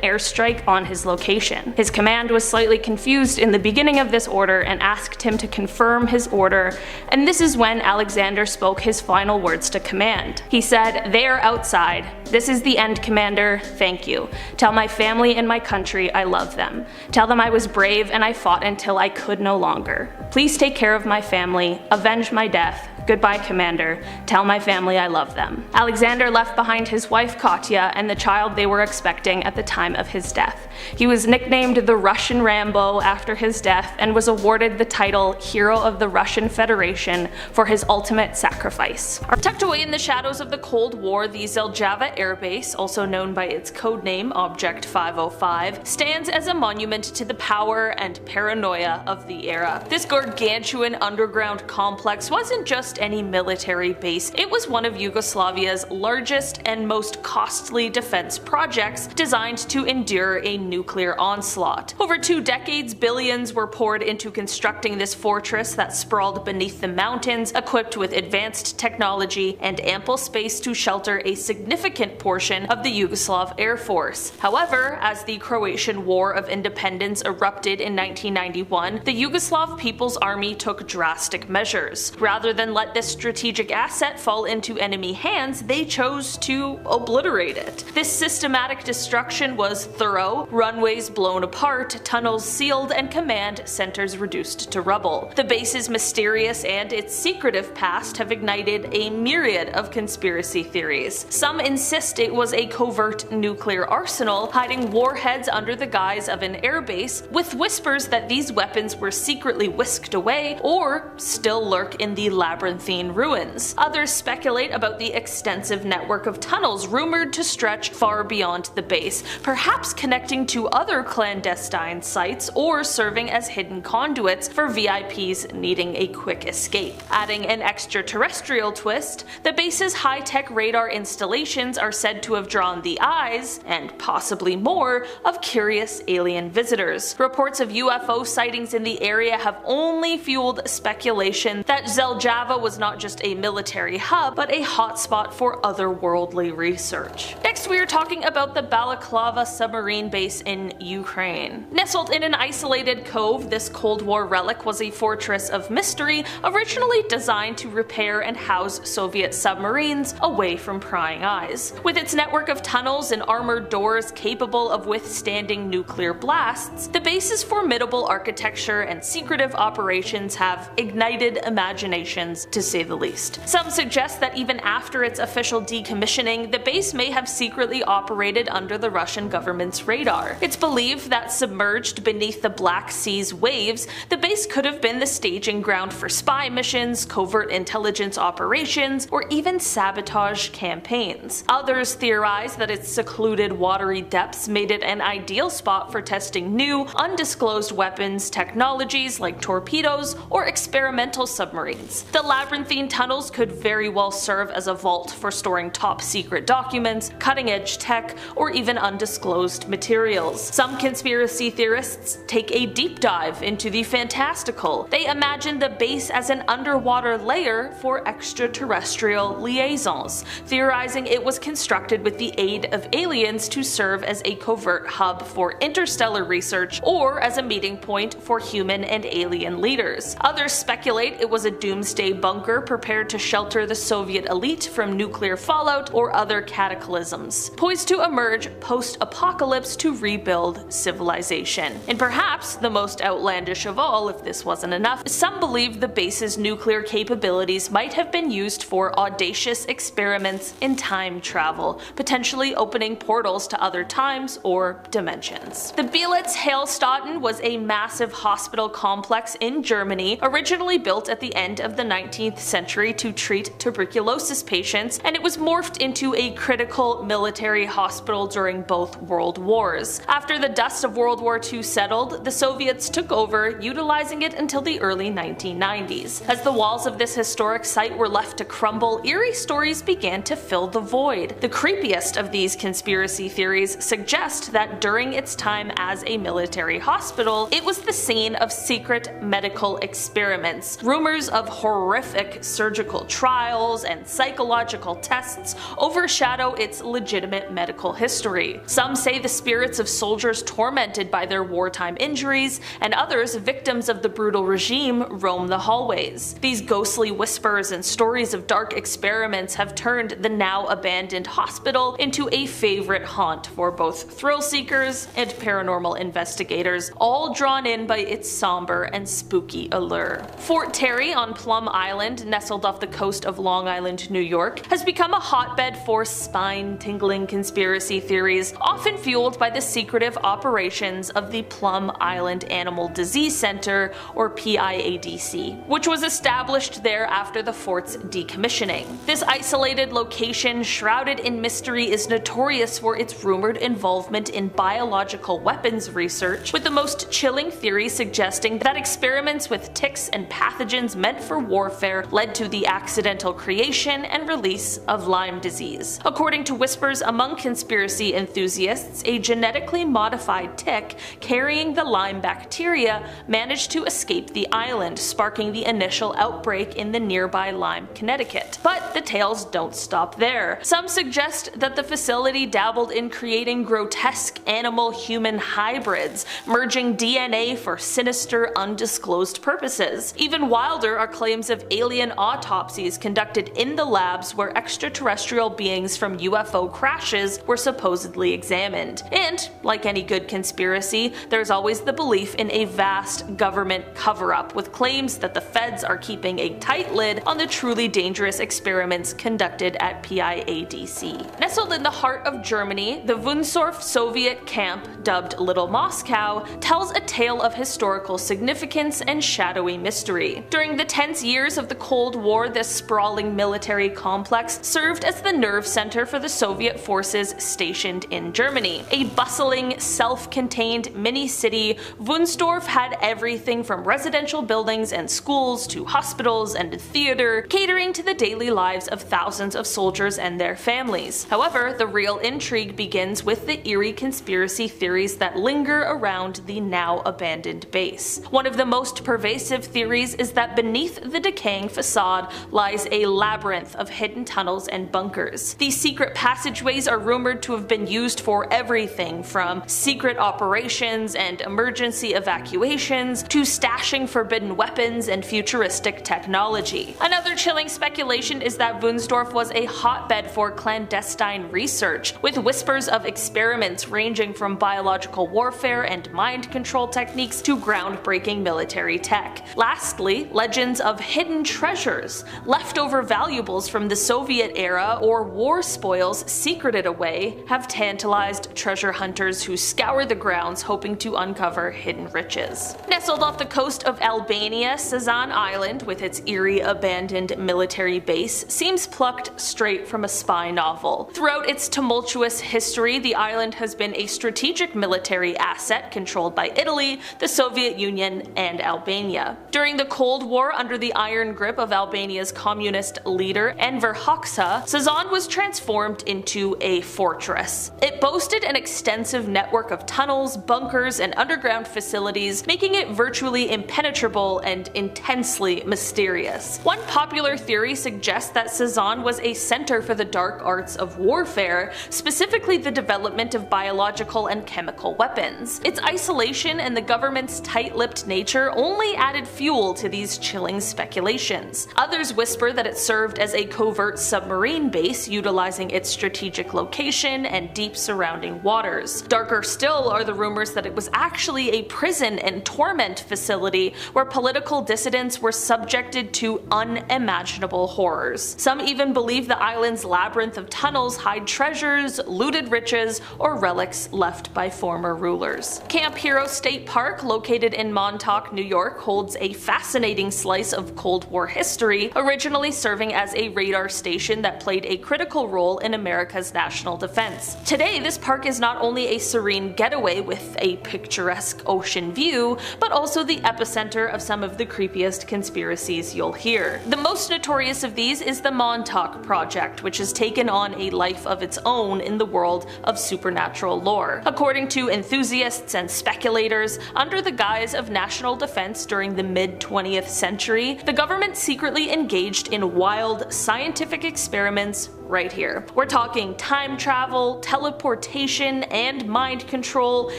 airstrike on his location. His command was slightly confused in the beginning of this order and asked him to confirm his order, and this is when Alexander spoke his final words to command. He said, "They are outside. This is the end, Commander. Thank you. Tell my family and my country I love them. Tell them I was brave and I fought until I could no longer. Please take care of my family. Avenge my death. Goodbye, Commander. Tell my family I love them." Alexander left behind his wife Katya and the child they were expecting at the time of his death. He was nicknamed the Russian Rambo after his death and was awarded the title Hero of the Russian Federation for his ultimate sacrifice. Tucked away in the shadows of the Cold War, the Zeljava Air Base, also known by its codename Object 505, stands as a monument to the power and paranoia of the era. This gargantuan underground complex wasn't just any military base, it was one of Yugoslavia's largest and most costly defense projects designed to endure a nuclear onslaught. Over 2 decades, billions were poured into constructing this fortress that sprawled beneath the mountains, equipped with advanced technology and ample space to shelter a significant portion of the Yugoslav Air Force. However, as the Croatian War of Independence erupted in 1991, the Yugoslav People's Army took drastic measures. Rather than let this strategic asset fall into enemy hands, they chose to obliterate it. This systematic destruction was thorough, runways blown apart, tunnels sealed, and command centers reduced to rubble. The base's mysterious and its secretive past have ignited a myriad of conspiracy theories. Some insist it was a covert nuclear arsenal hiding warheads under the guise of an airbase, with whispers that these weapons were secretly whisked away or still lurk in the labyrinthine ruins. Others speculate about the extensive network of tunnels rumored to stretch far beyond the base, perhaps connecting to other clandestine sites or serving as hidden conduits for VIPs needing a quick escape. Adding an extraterrestrial twist, the base's high-tech radar installations are said to have drawn the eyes, and possibly more, of curious alien visitors. Reports of UFO sightings in the area have only fueled speculation that Zeljava was not just a military hub, but a hotspot for otherworldly research. Next, we are talking about the Balaklava submarine base in Ukraine. Nestled in an isolated cove, this Cold War relic was a fortress of mystery, originally designed to repair and house Soviet submarines away from prying eyes. With its network of tunnels and armored doors capable of withstanding nuclear blasts, the base's formidable architecture and secretive operations have ignited imaginations, to say the least. Some suggest that even after its official decommissioning, the base may have secretly operated under the Russian government's radar. It's believed that submerged beneath the Black Sea's waves, the base could have been the staging ground for spy missions, covert intelligence operations, or even sabotage campaigns. Others theorize that its secluded watery depths made it an ideal spot for testing new, undisclosed weapons, technologies like torpedoes, or experimental submarines. The labyrinthine tunnels could very well serve as a vault for storing top secret documents, cutting-edge tech, or even undisclosed materials. Some conspiracy theorists take a deep dive into the fantastical. They imagine the base as an underwater layer for extraterrestrial liaisons, theorizing it was constructed with the aid of aliens to serve as a covert hub for interstellar research or as a meeting point for human and alien leaders. Others speculate it was a doomsday bunker prepared to shelter the Soviet elite from nuclear fallout or other cataclysms, poised to emerge post-apocalypse to rebuild civilization. And perhaps the most outlandish of all, if this wasn't enough, some believe the base's nuclear capabilities might have been used for audacious experiments in time travel, potentially opening portals to other times or dimensions. The Belitz Heilstatten was a massive hospital complex in Germany, originally built at the end of the 19th century to treat tuberculosis patients, and it was morphed into a critical military hospital during both World Wars. After the dust of World War II settled, the Soviets took over, utilizing it until the early 1990s. As the walls of this historic site were left to crumble, eerie stories began to fill the void. The creepiest of these conspiracy theories suggest that during its time as a military hospital, it was the scene of secret medical experiments. Rumors of horrific surgical trials and psychological tests overshadow its legitimate medical history. Some say the spirits of soldiers tormented by their wartime injuries, and others victims of the brutal regime, roam the hallways. These ghostly whispers and stories of dark experiments have turned the now abandoned hospital into a favorite haunt for both thrill seekers and paranormal investigators, all drawn in by its somber and spooky allure. Fort Terry on Plum Island, nestled off the coast of Long Island, New York, has become a hotbed for spine-tingling conspiracy theories, often fueled by the secretive operations of the Plum Island Animal Disease Center, or PIADC, which was established there after the fort's decommissioning. This isolated location, shrouded in mystery, is notorious for its rumored involvement in biological weapons research, with the most chilling theory suggesting that experiments with ticks and pathogens meant for warfare led to the accidental creation and release of Lyme disease. According to whispers among conspiracy enthusiasts, a genetically modified tick carrying the Lyme bacteria managed to escape the island, sparking the initial outbreak in the nearby Lyme, Connecticut. But the tales don't stop there. Some suggest that the facility dabbled in creating grotesque animal-human hybrids, merging DNA for sinister, undisclosed purposes. Even wilder are claims of alien autopsies conducted in the labs where extraterrestrial beings from UFO crashes were supposedly examined. And, like any good conspiracy, there's always the belief in a vast government cover-up, with claims that the feds are keeping a tight lid on the truly dangerous experiments conducted at PIADC. Nestled in the heart of Germany, the Wunsdorf Soviet camp, dubbed Little Moscow, tells a tale of historical significance and shadowy mystery. During the tense years of the Cold War, this sprawling military complex served as the nerve center for the Soviet forces stationed in Germany. A bustling, self-contained mini-city, Wunsdorf had everything from residential buildings and schools to hospitals and a theater, catering to the daily lives of thousands of soldiers and their families. However, the real intrigue begins with the eerie conspiracy theories that linger around the now abandoned base. One of the most pervasive theories is that beneath the decaying facade lies a labyrinth of hidden tunnels and bunkers. These secret passageways are rumored to have been used for everything from secret operations and emergency evacuations to stashing forbidden weapons and futuristic technology. Another chilling speculation is that Wunsdorf was a hotbed for clandestine research, with whispers of experiments ranging from biological warfare and mind control techniques to groundbreaking military tech. Lastly, legends of hidden treasures, leftover valuables from the Soviet era, or war spoils secreted away, have tantalized treasure hunters who scour the grounds hoping to uncover hidden riches. Nestled off the coast of Albania, Sazan Island, with its eerie abandoned military base, seems plucked straight from a spy novel. Throughout its tumultuous history, the island has been a strategic military asset controlled by Italy, the Soviet Union, and Albania. During the Cold War, under the iron grip of Albania's communist leader Enver Hoxha, Sazan was transformed into a fortress. It boasted an extensive network of tunnels, bunkers, and underground facilities, making it virtually impenetrable and intensely mysterious. One popular theory suggests that Sazan was a center for the dark arts of warfare, specifically the development of biological and chemical weapons. Its isolation and the government's tight-lipped nature only added fuel to these chilling speculations. installations. Others whisper that it served as a covert submarine base utilizing its strategic location and deep surrounding waters. Darker still are the rumors that it was actually a prison and torment facility where political dissidents were subjected to unimaginable horrors. Some even believe the island's labyrinth of tunnels hide treasures, looted riches, or relics left by former rulers. Camp Hero State Park, located in Montauk, New York, holds a fascinating slice of Cold War history, originally serving as a radar station that played a critical role in America's national defense. Today, this park is not only a serene getaway with a picturesque ocean view, but also the epicenter of some of the creepiest conspiracies you'll hear. The most notorious of these is the Montauk Project, which has taken on a life of its own in the world of supernatural lore. According to enthusiasts and speculators, under the guise of national defense during the mid-20th century, the government secretly engaged in wild scientific experiments right here. We're talking time travel, teleportation, and mind control,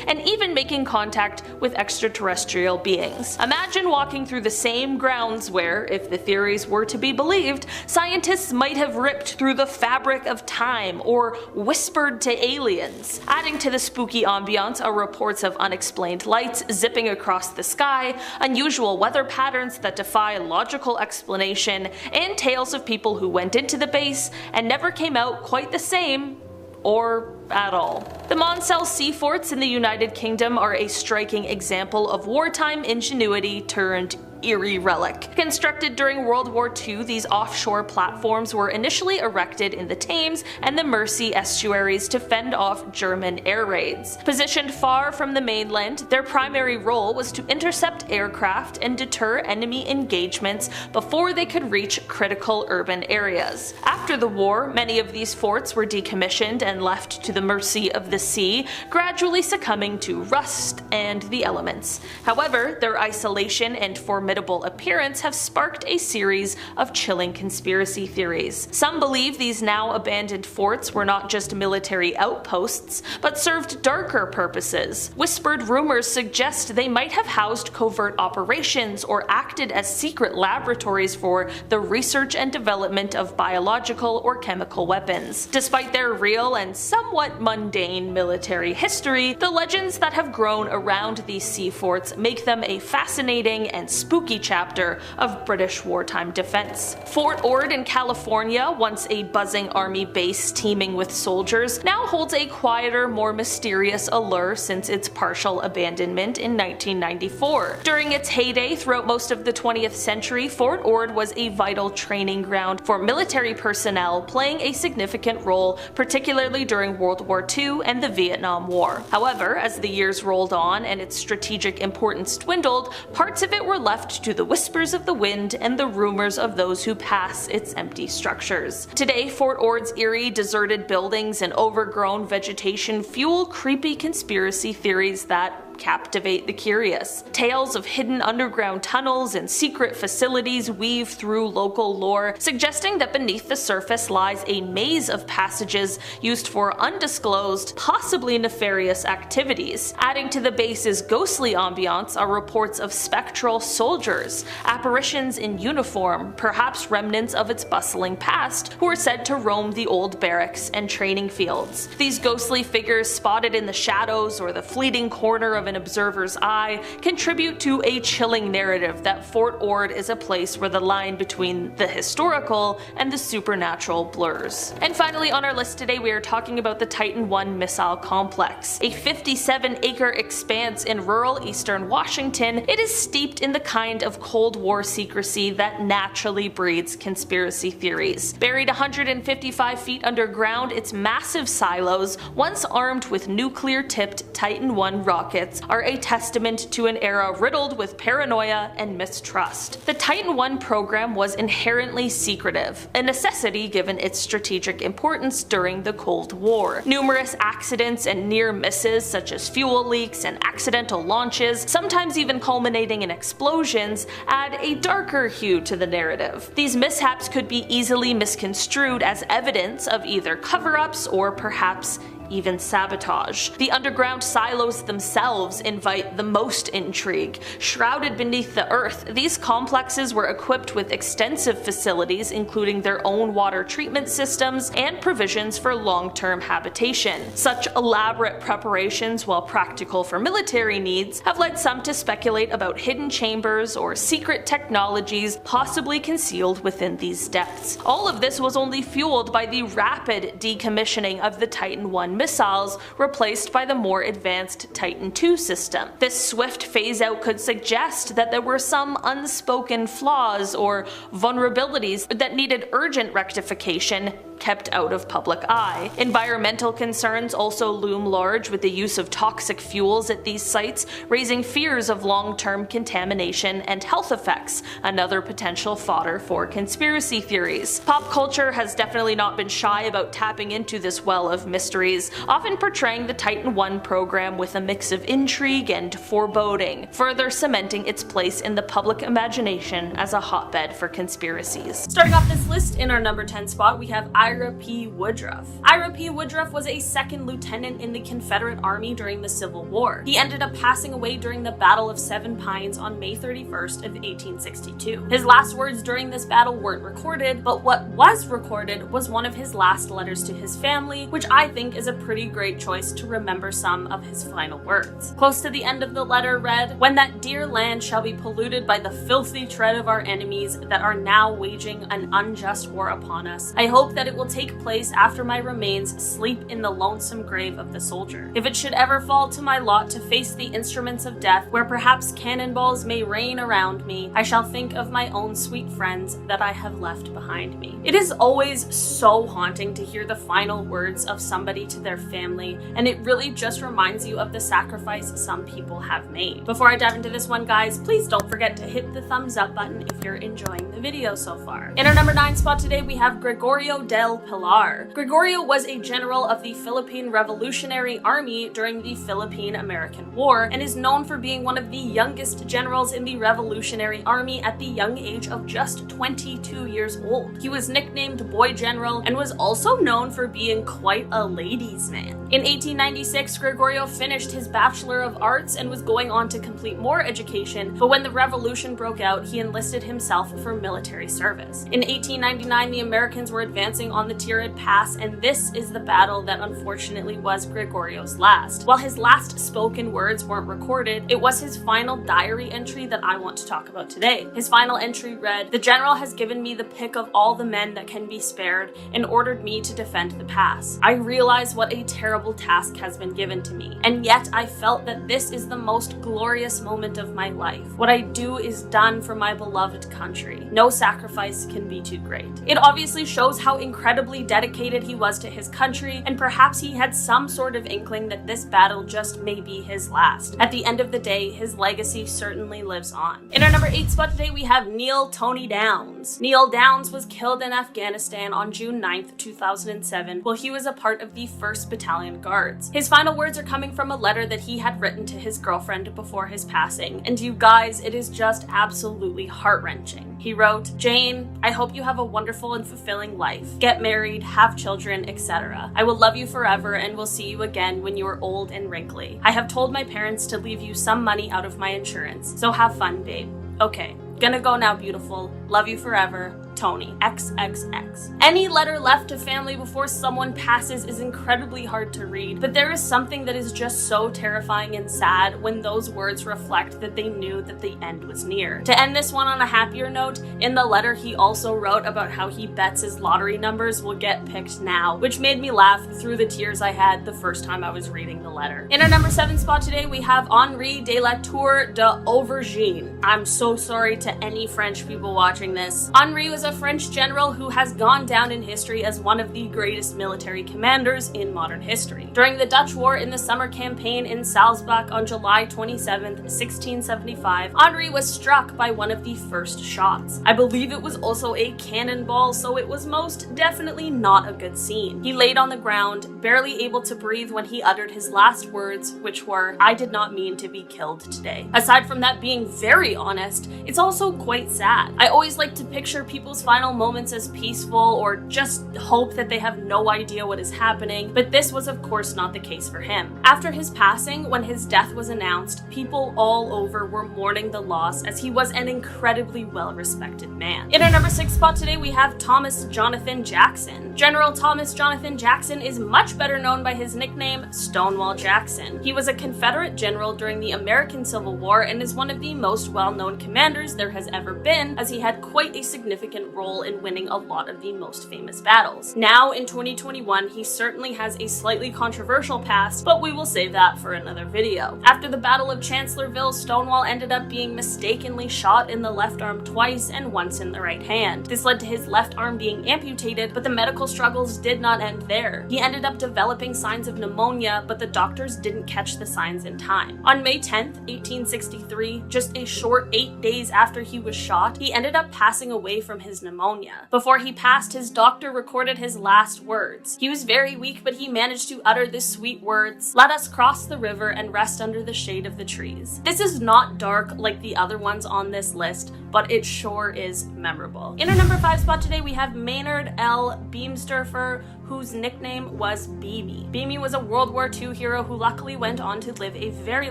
and even making contact with extraterrestrial beings. Imagine walking through the same grounds where, if the theories were to be believed, scientists might have ripped through the fabric of time or whispered to aliens. Adding to the spooky ambiance are reports of unexplained lights zipping across the sky, unusual weather patterns that defy logical explanation, and tales of people who went into the base and never came out quite the same, or at all. The Monel Sea Forts in the United Kingdom are a striking example of wartime ingenuity turned eerie relic. Constructed during World War II, these offshore platforms were initially erected in the Thames and the Mersey estuaries to fend off German air raids. Positioned far from the mainland, their primary role was to intercept aircraft and deter enemy engagements before they could reach critical urban areas. After the war, many of these forts were decommissioned and left to the mercy of the sea, gradually succumbing to rust and the elements. However, their isolation and formidable appearance have sparked a series of chilling conspiracy theories. Some believe these now abandoned forts were not just military outposts, but served darker purposes. Whispered rumors suggest they might have housed covert operations or acted as secret laboratories for the research and development of biological or chemical weapons. Despite their real and somewhat mundane military history, the legends that have grown around these sea forts make them a fascinating and spooky chapter of British wartime defense. Fort Ord in California, once a buzzing army base teeming with soldiers, now holds a quieter, more mysterious allure since its partial abandonment in 1994. During its heyday throughout most of the 20th century, Fort Ord was a vital training ground for military personnel, playing a significant role, particularly during World War II and the Vietnam War. However, as the years rolled on and its strategic importance dwindled, parts of it were left to the whispers of the wind and the rumors of those who pass its empty structures. Today, Fort Ord's eerie, deserted buildings and overgrown vegetation fuel creepy conspiracy theories that captivate the curious. Tales of hidden underground tunnels and secret facilities weave through local lore, suggesting that beneath the surface lies a maze of passages used for undisclosed, possibly nefarious activities. Adding to the base's ghostly ambiance are reports of spectral soldiers, apparitions in uniform, perhaps remnants of its bustling past, who are said to roam the old barracks and training fields. These ghostly figures, spotted in the shadows or the fleeting corner of an observer's eye, contribute to a chilling narrative that Fort Ord is a place where the line between the historical and the supernatural blurs. And finally on our list today, we are talking about the Titan I missile complex. A 57-acre expanse in rural eastern Washington, it is steeped in the kind of Cold War secrecy that naturally breeds conspiracy theories. Buried 155 feet underground, its massive silos, once armed with nuclear-tipped Titan I rockets, are a testament to an era riddled with paranoia and mistrust. The Titan I program was inherently secretive, a necessity given its strategic importance during the Cold War. Numerous accidents and near misses, such as fuel leaks and accidental launches, sometimes even culminating in explosions, add a darker hue to the narrative. These mishaps could be easily misconstrued as evidence of either cover-ups or perhaps even sabotage. The underground silos themselves invite the most intrigue. Shrouded beneath the earth, these complexes were equipped with extensive facilities including their own water treatment systems and provisions for long-term habitation. Such elaborate preparations, while practical for military needs, have led some to speculate about hidden chambers or secret technologies possibly concealed within these depths. All of this was only fueled by the rapid decommissioning of the Titan I missiles, replaced by the more advanced Titan II system. This swift phase-out could suggest that there were some unspoken flaws or vulnerabilities that needed urgent rectification, kept out of public eye. Environmental concerns also loom large, with the use of toxic fuels at these sites raising fears of long-term contamination and health effects, another potential fodder for conspiracy theories. Pop culture has definitely not been shy about tapping into this well of mysteries, often portraying the Titan I program with a mix of intrigue and foreboding, further cementing its place in the public imagination as a hotbed for conspiracies. Starting off this list, in our number 10 spot, we have Ira P Woodruff. Ira P Woodruff was a second lieutenant in the Confederate Army during the Civil War. He ended up passing away during the Battle of Seven Pines on May 31st of 1862. His last words during this battle weren't recorded, but what was recorded was one of his last letters to his family, which I think is a pretty great choice to remember some of his final words. Close to the end of the letter read, "When that dear land shall be polluted by the filthy tread of our enemies that are now waging an unjust war upon us, I hope that it will take place after my remains sleep in the lonesome grave of the soldier. If it should ever fall to my lot to face the instruments of death, where perhaps cannonballs may rain around me, I shall think of my own sweet friends that I have left behind me." It is always so haunting to hear the final words of somebody to their family, and it really just reminds you of the sacrifice some people have made. Before I dive into this one, guys, please don't forget to hit the thumbs up button if you're enjoying the video so far. In our number 9 spot today, we have Gregorio Del Parar. Gregorio was a general of the Philippine Revolutionary Army during the Philippine-American War, and is known for being one of the youngest generals in the Revolutionary Army at the young age of just 22 years old. He was nicknamed Boy General and was also known for being quite a ladies' man. In 1896, Gregorio finished his Bachelor of Arts and was going on to complete more education, but when the revolution broke out, he enlisted himself for military service. In 1899, the Americans were advancing on the Tirid Pass, and this is the battle that unfortunately was Gregorio's last. While his last spoken words weren't recorded, it was his final diary entry that I want to talk about today. His final entry read, "The general has given me the pick of all the men that can be spared and ordered me to defend the pass. I realize what a terrible task has been given to me, and yet I felt that this is the most glorious moment of my life. What I do is done for my beloved country. No sacrifice can be too great." It obviously shows how incredibly dedicated he was to his country, and perhaps he had some sort of inkling that this battle just may be his last. At the end of the day, his legacy certainly lives on. In our number 8 spot today, we have Neil Tony Downs. Neil Downs was killed in Afghanistan on June 9th, 2007, while he was a part of the 1st Battalion Guards. His final words are coming from a letter that he had written to his girlfriend before his passing, and you guys, it is just absolutely heart-wrenching. He wrote, "Jane, I hope you have a wonderful and fulfilling life. Get married, have children, etc. I will love you forever and will see you again when you are old and wrinkly. I have told my parents to leave you some money out of my insurance, so have fun, babe. Okay, gonna go now, beautiful. Love you forever. Tony, XXX." Any letter left to family before someone passes is incredibly hard to read, but there is something that is just so terrifying and sad when those words reflect that they knew that the end was near. To end this one on a happier note, in the letter he also wrote about how he bets his lottery numbers will get picked now, which made me laugh through the tears I had the first time I was reading the letter. In our number 7 spot today, we have Henri de la Tour d'Auvergne. I'm so sorry to any French people watching this. Henri was a French general who has gone down in history as one of the greatest military commanders in modern history. During the Dutch War in the summer campaign in Salzburg on July 27th, 1675, Henri was struck by one of the first shots. I believe it was also a cannonball, so it was most definitely not a good scene. He laid on the ground, barely able to breathe when he uttered his last words, which were, "I did not mean to be killed today." Aside from that being very honest, it's also quite sad. I always like to picture people people's final moments as peaceful or just hope that they have no idea what is happening, but this was of course not the case for him. After his passing, when his death was announced, people all over were mourning the loss as he was an incredibly well-respected man. In our number 6 spot today, we have Thomas Jonathan Jackson. General Thomas Jonathan Jackson is much better known by his nickname Stonewall Jackson. He was a Confederate general during the American Civil War and is one of the most well-known commanders there has ever been, as he had quite a significant role in winning a lot of the most famous battles. Now, in 2021, he certainly has a slightly controversial past, but we will save that for another video. After the Battle of Chancellorsville, Stonewall ended up being mistakenly shot in the left arm twice and once in the right hand. This led to his left arm being amputated, but the medical struggles did not end there. He ended up developing signs of pneumonia, but the doctors didn't catch the signs in time. On May 10th, 1863, just a short 8 days after he was shot, he ended up passing away from his pneumonia. Before he passed, his doctor recorded his last words. He was very weak, but he managed to utter the sweet words, "Let us cross the river and rest under the shade of the trees." This is not dark like the other ones on this list, but it sure is memorable. In our number 5 spot today, we have Maynard L Beamster, whose nickname was Beamy. Beamy was a World War II hero who luckily went on to live a very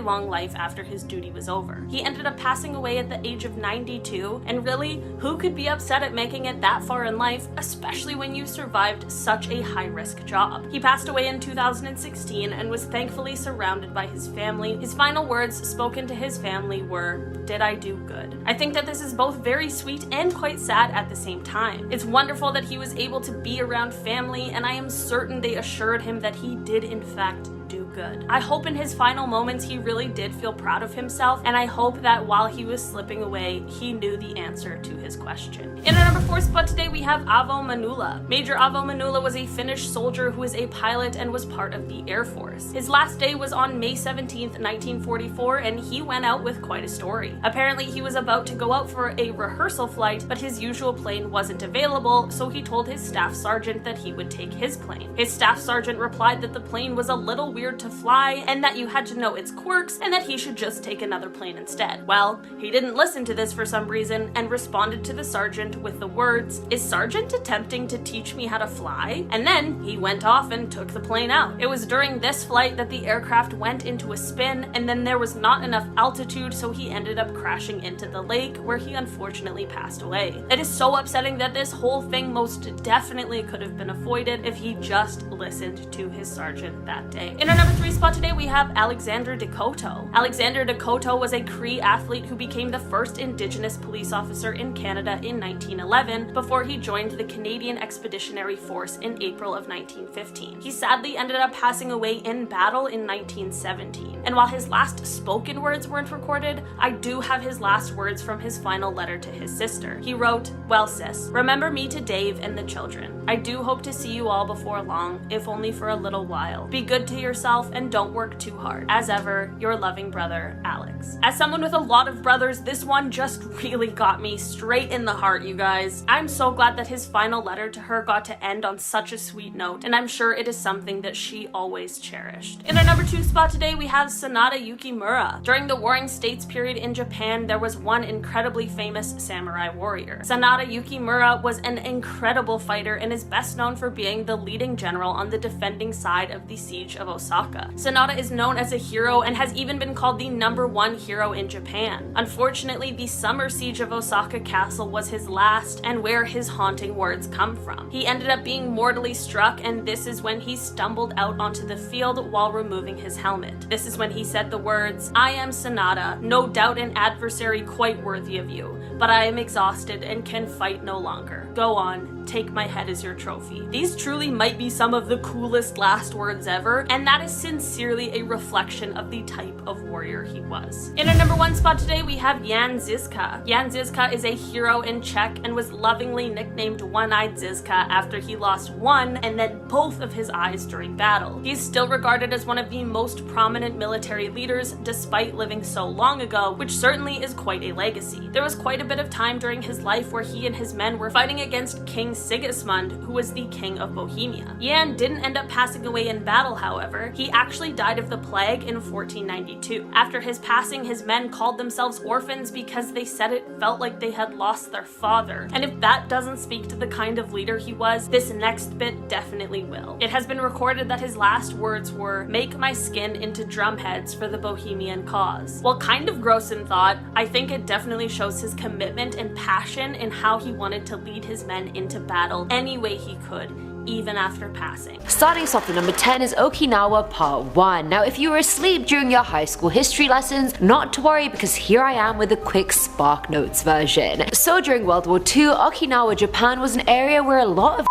long life after his duty was over. He ended up passing away at the age of 92, and really, who could be upset at making it that far in life, especially when you survived such a high-risk job? He passed away in 2016 and was thankfully surrounded by his family. His final words spoken to his family were, "Did I do good?" I think that this is both very sweet and quite sad at the same time. It's wonderful that he was able to be around family, and I am certain they assured him that he did in fact do good. I hope in his final moments he really did feel proud of himself, and I hope that while he was slipping away, he knew the answer to his question. In our number 4 spot today, we have Avo Manula. Major Avo Manula was a Finnish soldier who was a pilot and was part of the Air Force. His last day was on May 17th, 1944, and he went out with quite a story. Apparently, he was about to go out for a rehearsal flight, but his usual plane wasn't available, so he told his staff sergeant that he would take his plane. His staff sergeant replied that the plane was a little weird to fly and that you had to know its quirks and that he should just take another plane instead. Well, he didn't listen to this for some reason and responded to the sergeant with the words, "Is Sergeant attempting to teach me how to fly?" And then he went off and took the plane out. It was during this flight that the aircraft went into a spin, and then there was not enough altitude, so he ended up crashing into the lake, where he unfortunately passed away. It is so upsetting that this whole thing most definitely could have been avoided if he just listened to his sergeant that day. In our number 3 spot today, we have Alexander Decoteau. Alexander Decoteau was a Cree athlete who became the first Indigenous police officer in Canada in 1911 before he joined the Canadian Expeditionary Force in April of 1915. He sadly ended up passing away in battle in 1917. And while his last spoken words weren't recorded, I do have his last words from his final letter to his sister. He wrote, "Well, sis, remember me to Dave and the children. I do hope to see you all before long, if only for a little while. Be good to yourself and don't work too hard. As ever, your loving brother, Alex." As someone with a lot of brothers, this one just really got me straight in the heart, you guys. I'm so glad that his final letter to her got to end on such a sweet note, and I'm sure it is something that she always cherished. In our number 2 spot today, we have Sonata Yukimura. During the Warring States period in Japan, there was one incredibly famous samurai warrior. Sonata Yukimura was an incredible fighter and is best known for being the leading general on the defending side of the siege of Osaka. Sonata is known as a hero and has even been called the #1 hero in Japan. Unfortunately, the summer siege of Osaka Castle was his last and where his haunting words come from. He ended up being mortally struck, and this is when he stumbled out onto the field while removing his helmet. This is when he said the words, "I am Sonata, no doubt an adversary quite worthy of you, but I am exhausted and can fight no longer. Go on, take my head as your trophy." These truly might be some of the coolest last words ever, and that is sincerely a reflection of the type of warrior he was. In our number 1 spot today, we have Jan Žižka. Jan Žižka is a hero in Czech and was lovingly nicknamed One-Eyed Žižka after he lost one and then both of his eyes during battle. He is still regarded as one of the most prominent military leaders despite living so long ago, which certainly is quite a legacy. There was quite a bit of time during his life where he and his men were fighting against King Sigismund, who was the king of Bohemia. Jan didn't end up passing away in battle, however. He actually died of the plague in 1492. After his passing, his men called themselves orphans because they said it felt like they had lost their father. And if that doesn't speak to the kind of leader he was, this next bit definitely will. It has been recorded that his last words were, "Make my skin into drumheads for the Bohemian cause." While kind of gross in thought, I think it definitely shows his commitment and passion in how he wanted to lead his men into battle any way he could, even after passing. Starting us off at number 10 is Okinawa Part 1. Now if you were asleep during your high school history lessons, not to worry, because here I am with a quick Spark Notes version. So during World War II, Okinawa, Japan was an area where a lot of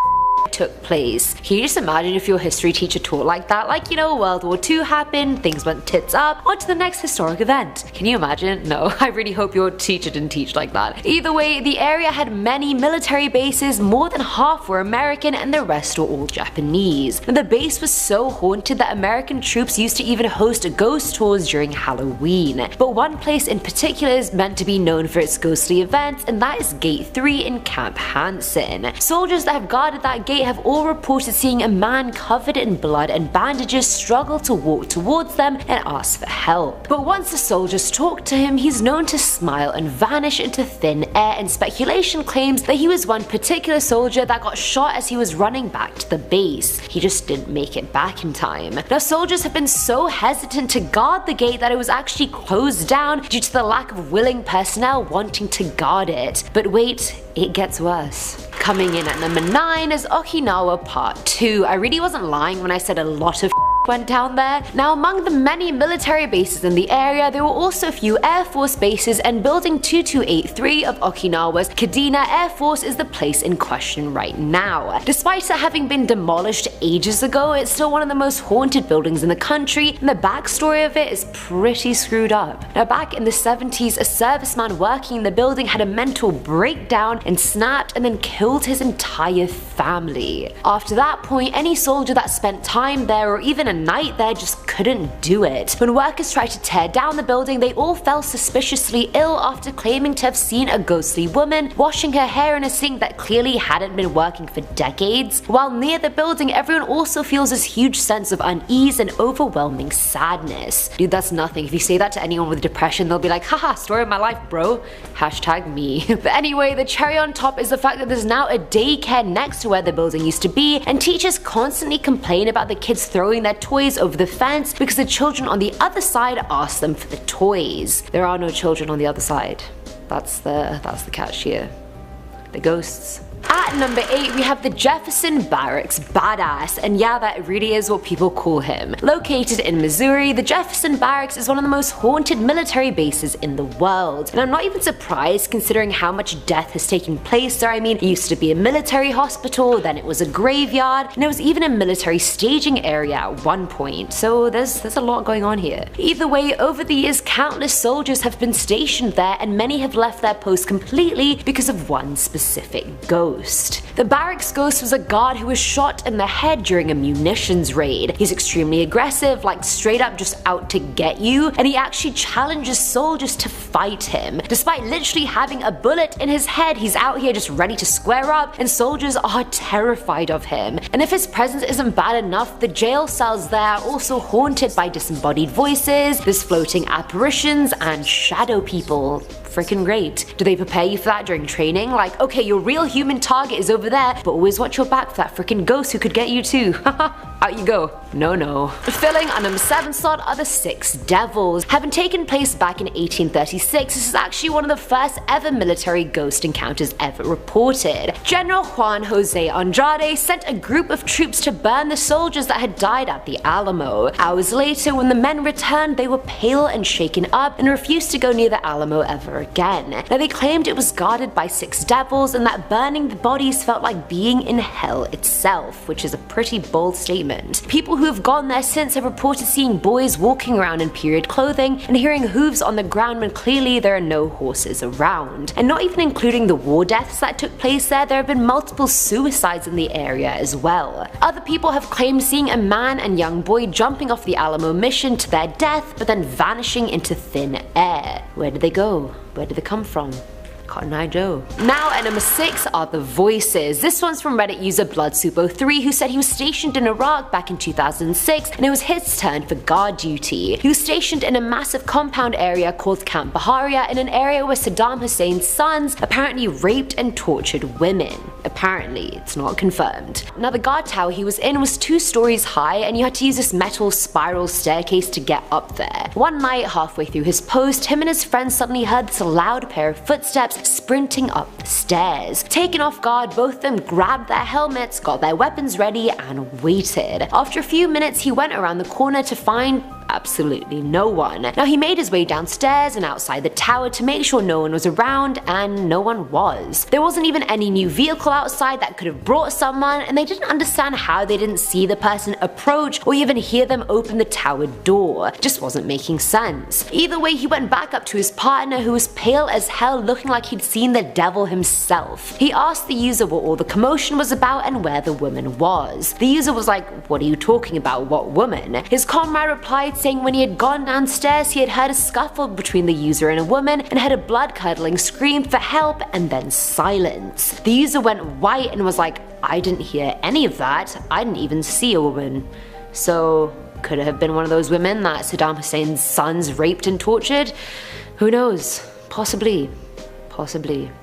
took place. Can you just imagine if your history teacher taught like that? Like, you know, World War II happened, things went tits up, on to the next historic event. Can you imagine? No, I really hope your teacher didn't teach like that. Either way, the area had many military bases, more than half were American and the rest were all Japanese. And the base was so haunted that American troops used to even host ghost tours during Halloween. But one place in particular is meant to be known for its ghostly events, and that is Gate 3 in Camp Hansen. Soldiers that have guarded that gate have all reported seeing a man covered in blood and bandages struggle to walk towards them and ask for help. But once the soldiers talk to him, he's known to smile and vanish into thin air, and speculation claims that he was one particular soldier that got shot as he was running back to the base. He just didn't make it back in time. Now soldiers have been so hesitant to guard the gate that it was actually closed down due to the lack of willing personnel wanting to guard it. But wait, it gets worse. Coming in at number 9 is Okinawa Part 2. I really wasn't lying when I said a lot of went down there. Now among the many military bases in the area, there were also a few Air Force bases, and Building 2283 of Okinawa's Kadena Air Force is the place in question right now. Despite it having been demolished ages ago, it's still one of the most haunted buildings in the country, and the backstory of it is pretty screwed up. Now back in the 70s, a serviceman working in the building had a mental breakdown and snapped and then killed his entire family. After that point, any soldier that spent time there or even a night there just couldn't do it. When workers tried to tear down the building, they all fell suspiciously ill after claiming to have seen a ghostly woman washing her hair in a sink that clearly hadn't been working for decades. While near the building, everyone also feels this huge sense of unease and overwhelming sadness. Dude, that's nothing. If you say that to anyone with depression, they'll be like, haha, story of my life, bro. Hashtag me. But anyway, the cherry on top is the fact that there's now a daycare next to where the building used to be, and teachers constantly complain about the kids throwing their toys over the fence because the children on the other side ask them for the toys. There are no children on the other side. That's the catch here. The ghosts. At number 8, we have the Jefferson Barracks Badass, and yeah, that really is what people call him. Located in Missouri, the Jefferson Barracks is one of the most haunted military bases in the world. And I'm not even surprised considering how much death has taken place there. I mean, it used to be a military hospital, then it was a graveyard, and it was even a military staging area at one point, so there's a lot going on here. Either way, over the years, countless soldiers have been stationed there, and many have left their posts completely because of one specific ghost. The barracks ghost was a guard who was shot in the head during a munitions raid. He's extremely aggressive, like straight up just out to get you, and he actually challenges soldiers to fight him. Despite literally having a bullet in his head, he's out here just ready to square up, and soldiers are terrified of him. And if his presence isn't bad enough, the jail cells there are also haunted by disembodied voices, there's floating apparitions, and shadow people. Freaking great. Do they prepare you for that during training? Like, okay, your real human target is over there, but always watch your back for that freaking ghost who could get you too. Haha, out you go. No. Filling our number 7 slot are the Six Devils. Having taken place back in 1836, this is actually one of the first ever military ghost encounters ever reported. General Juan Jose Andrade sent a group of troops to burn the soldiers that had died at the Alamo. Hours later, when the men returned, they were pale and shaken up and refused to go near the Alamo ever again. Now they claimed it was guarded by 6 devils and that burning the bodies felt like being in hell itself, which is a pretty bold statement. People who have gone there since have reported seeing boys walking around in period clothing and hearing hooves on the ground when clearly there are no horses around. And not even including the war deaths that took place there have been multiple suicides in the area as well. Other people have claimed seeing a man and young boy jumping off the Alamo mission to their death but then vanishing into thin air. Where did they go? Where did they come from? Cotton Eye Joe. Now at number 6 are the voices. This one's from Reddit user BloodSoup03, who said he was stationed in Iraq back in 2006 and it was his turn for guard duty. He was stationed in a massive compound area called Camp Baharia, in an area where Saddam Hussein's sons apparently raped and tortured women. Apparently, it's not confirmed. Now the guard tower he was in was 2 stories high and you had to use this metal spiral staircase to get up there. One night, halfway through his post, him and his friends suddenly heard this loud pair of footsteps sprinting up the stairs. Taken off guard, both of them grabbed their helmets, got their weapons ready, and waited. After a few minutes, he went around the corner to find absolutely no one. Now he made his way downstairs and outside the tower to make sure no one was around, and no one was. There wasn't even any new vehicle outside that could have brought someone, and they didn't understand how they didn't see the person approach or even hear them open the tower door. It just wasn't making sense. Either way, he went back up to his partner, who was pale as hell, looking like he'd seen the devil himself. He asked the user what all the commotion was about and where the woman was. The user was like, "What are you talking about? What woman?" His comrade replied saying when he had gone downstairs he had heard a scuffle between the user and a woman and heard a blood-curdling scream for help and then silence. The user went white and was like, "I didn't hear any of that. I didn't even see a woman." So could it have been one of those women that Saddam Hussein's sons raped and tortured? Who knows? Possibly.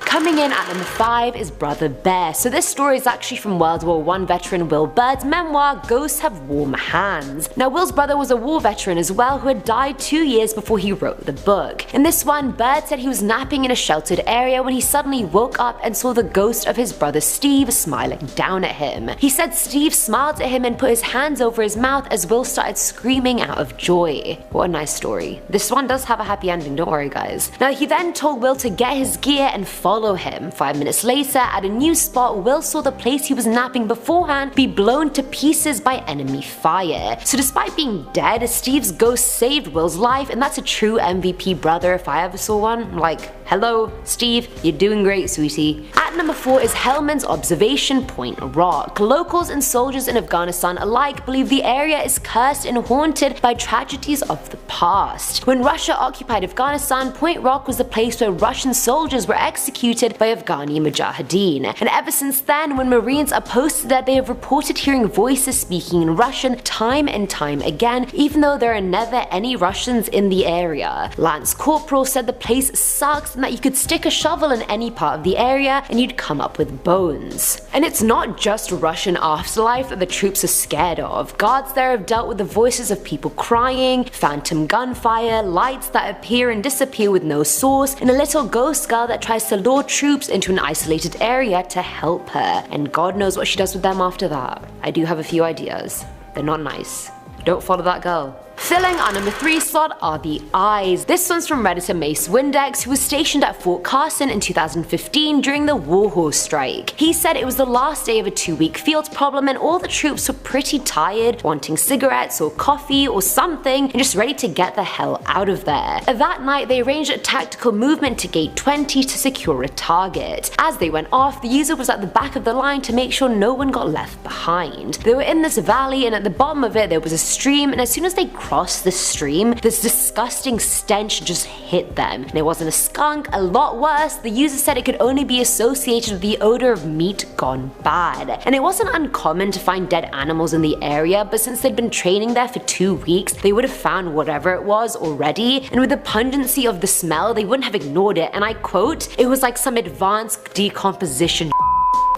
Coming in at number 5 is Brother Bear. So this story is actually from World War I veteran Will Bird's memoir, Ghosts Have Warm Hands. Now Will's brother was a war veteran as well who had died 2 years before he wrote the book. In this one, Bird said he was napping in a sheltered area when he suddenly woke up and saw the ghost of his brother Steve smiling down at him. He said Steve smiled at him and put his hands over his mouth as Will started screaming out of joy. What a nice story. This one does have a happy ending, don't worry guys. Now he then told Will to get his gear and follow him. 5 minutes later, at a new spot, Will saw the place he was napping beforehand be blown to pieces by enemy fire. So despite being dead, Steve's ghost saved Will's life, and that's a true MVP brother if I ever saw one. Like, hello, Steve, you're doing great, sweetie. At number 4 is Hellman's Observation Point Rock. Locals and soldiers in Afghanistan alike believe the area is cursed and haunted by tragedies of the past. When Russia occupied Afghanistan, Point Rock was the place where Russian soldiers were executed by Afghani Mujahideen. And ever since then, when Marines are posted there, they have reported hearing voices speaking in Russian time and time again, even though there are never any Russians in the area. Lance Corporal said the place sucks and that you could stick a shovel in any part of the area and you'd come up with bones. And it's not just Russian afterlife that the troops are scared of. Guards there have dealt with the voices of people crying, phantom gunfire, lights that appear and disappear with no source, and a little ghost girl that tries to lure troops into an isolated area to help her. And God knows what she does with them after that. I do have a few ideas. They're not nice. Don't follow that girl. Filling our number 3 slot are the eyes. This one's from Redditor Mace Windex, who was stationed at Fort Carson in 2015 during the Warhorse Strike. He said it was the last day of a 2-week field problem and all the troops were pretty tired, wanting cigarettes or coffee or something, and just ready to get the hell out of there. That night they arranged a tactical movement to Gate 20 to secure a target. As they went off, the user was at the back of the line to make sure no one got left behind. They were in this valley and at the bottom of it there was a stream, and as soon as they crossed the stream, this disgusting stench just hit them. And it wasn't a skunk, a lot worse, the user said it could only be associated with the odor of meat gone bad. And it wasn't uncommon to find dead animals in the area, but since they'd been training there for 2 weeks, they would have found whatever it was already, and with the pungency of the smell, they wouldn't have ignored it, and I quote, "It was like some advanced decomposition."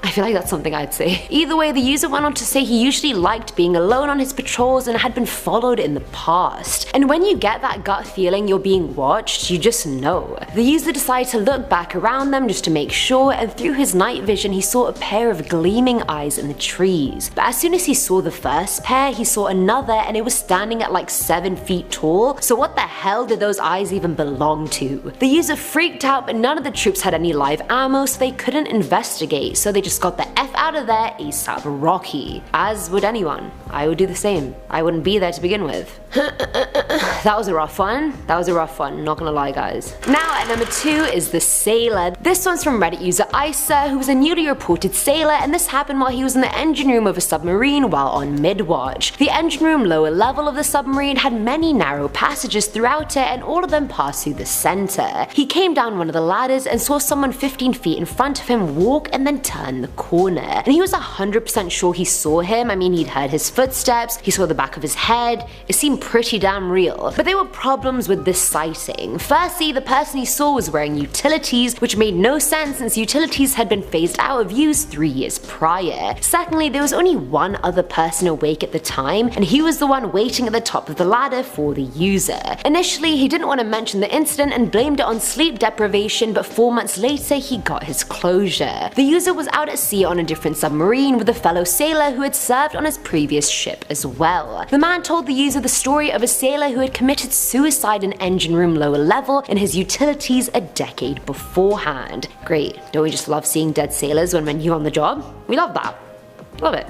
I feel like that's something I'd say. Either way, the user went on to say he usually liked being alone on his patrols and had been followed in the past. And when you get that gut feeling you're being watched, you just know. The user decided to look back around them just to make sure, and through his night vision he saw a pair of gleaming eyes in the trees. But as soon as he saw the first pair, he saw another, and it was standing at like 7 feet tall. So what the hell did those eyes even belong to? The user freaked out, but none of the troops had any live ammo, so they couldn't investigate, so they just just got the F out of there ASAP Rocky. As would anyone. I would do the same. I wouldn't be there to begin with. That was a rough one. Not gonna lie, guys. Now at number 2 is the sailor. This one's from Reddit user Isa, who was a newly reported sailor, and this happened while he was in the engine room of a submarine while on mid-watch. The engine room lower level of the submarine had many narrow passages throughout it, and all of them passed through the center. He came down one of the ladders and saw someone 15 feet in front of him walk and then turn the corner. And he was 100% sure he saw him. I mean, he'd heard his footsteps, he saw the back of his head. It seemed pretty damn real. But there were problems with this sighting. Firstly, the person he saw was wearing utilities, which made no sense since utilities had been phased out of use 3 years prior. Secondly, there was only one other person awake at the time, and he was the one waiting at the top of the ladder for the user. Initially, he didn't want to mention the incident and blamed it on sleep deprivation, but 4 months later he got his closure. The user was out at sea on a different submarine with a fellow sailor who had served on his previous ship as well. The man told the user the story of a sailor who had committed suicide in engine room lower level in his utilities a decade beforehand. Great, don't we just love seeing dead sailors when we're new on the job? We love that. Love it.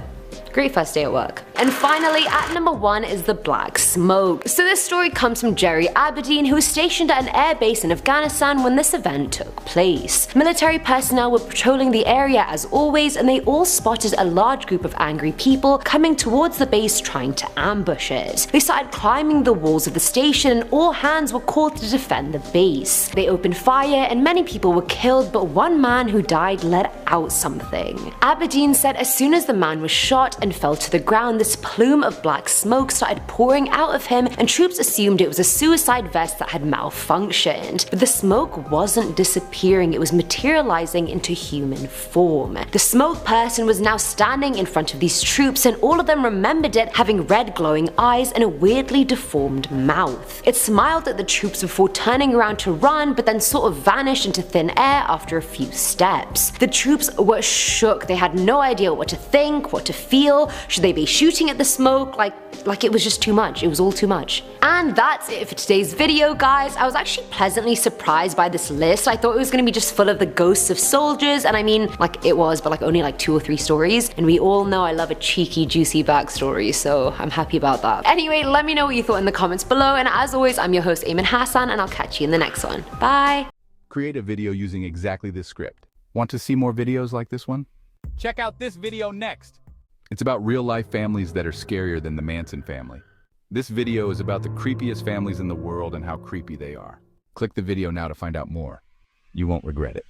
Great first day at work. And finally, at number 1 is the black smoke. So this story comes from Jerry Aberdeen, who was stationed at an air base in Afghanistan when this event took place. Military personnel were patrolling the area as always, and they all spotted a large group of angry people coming towards the base trying to ambush it. They started climbing the walls of the station, and all hands were called to defend the base. They opened fire and many people were killed, but one man who died let out something. Aberdeen said as soon as the man was shot and fell to the ground, this plume of black smoke started pouring out of him, and troops assumed it was a suicide vest that had malfunctioned. But the smoke wasn't disappearing, it was materializing into human form. The smoke person was now standing in front of these troops, and all of them remembered it having red glowing eyes and a weirdly deformed mouth. It smiled at the troops before turning around to run, but then sort of vanished into thin air after a few steps. The troops were shook, they had no idea what to think, what to feel. Should they be shooting at the smoke? Like it was just too much. It was all too much. And that's it for today's video, guys. I was actually pleasantly surprised by this list. I thought it was gonna be just full of the ghosts of soldiers, and I mean, like it was, but like only like 2 or 3 stories. And we all know I love a cheeky, juicy backstory, so I'm happy about that. Anyway, let me know what you thought in the comments below, and as always, I'm your host, Eamon Hassan, and I'll catch you in the next one. Bye! Create a video using exactly this script. Want to see more videos like this one? Check out this video next! It's about real-life families that are scarier than the Manson family. This video is about the creepiest families in the world and how creepy they are. Click the video now to find out more. You won't regret it.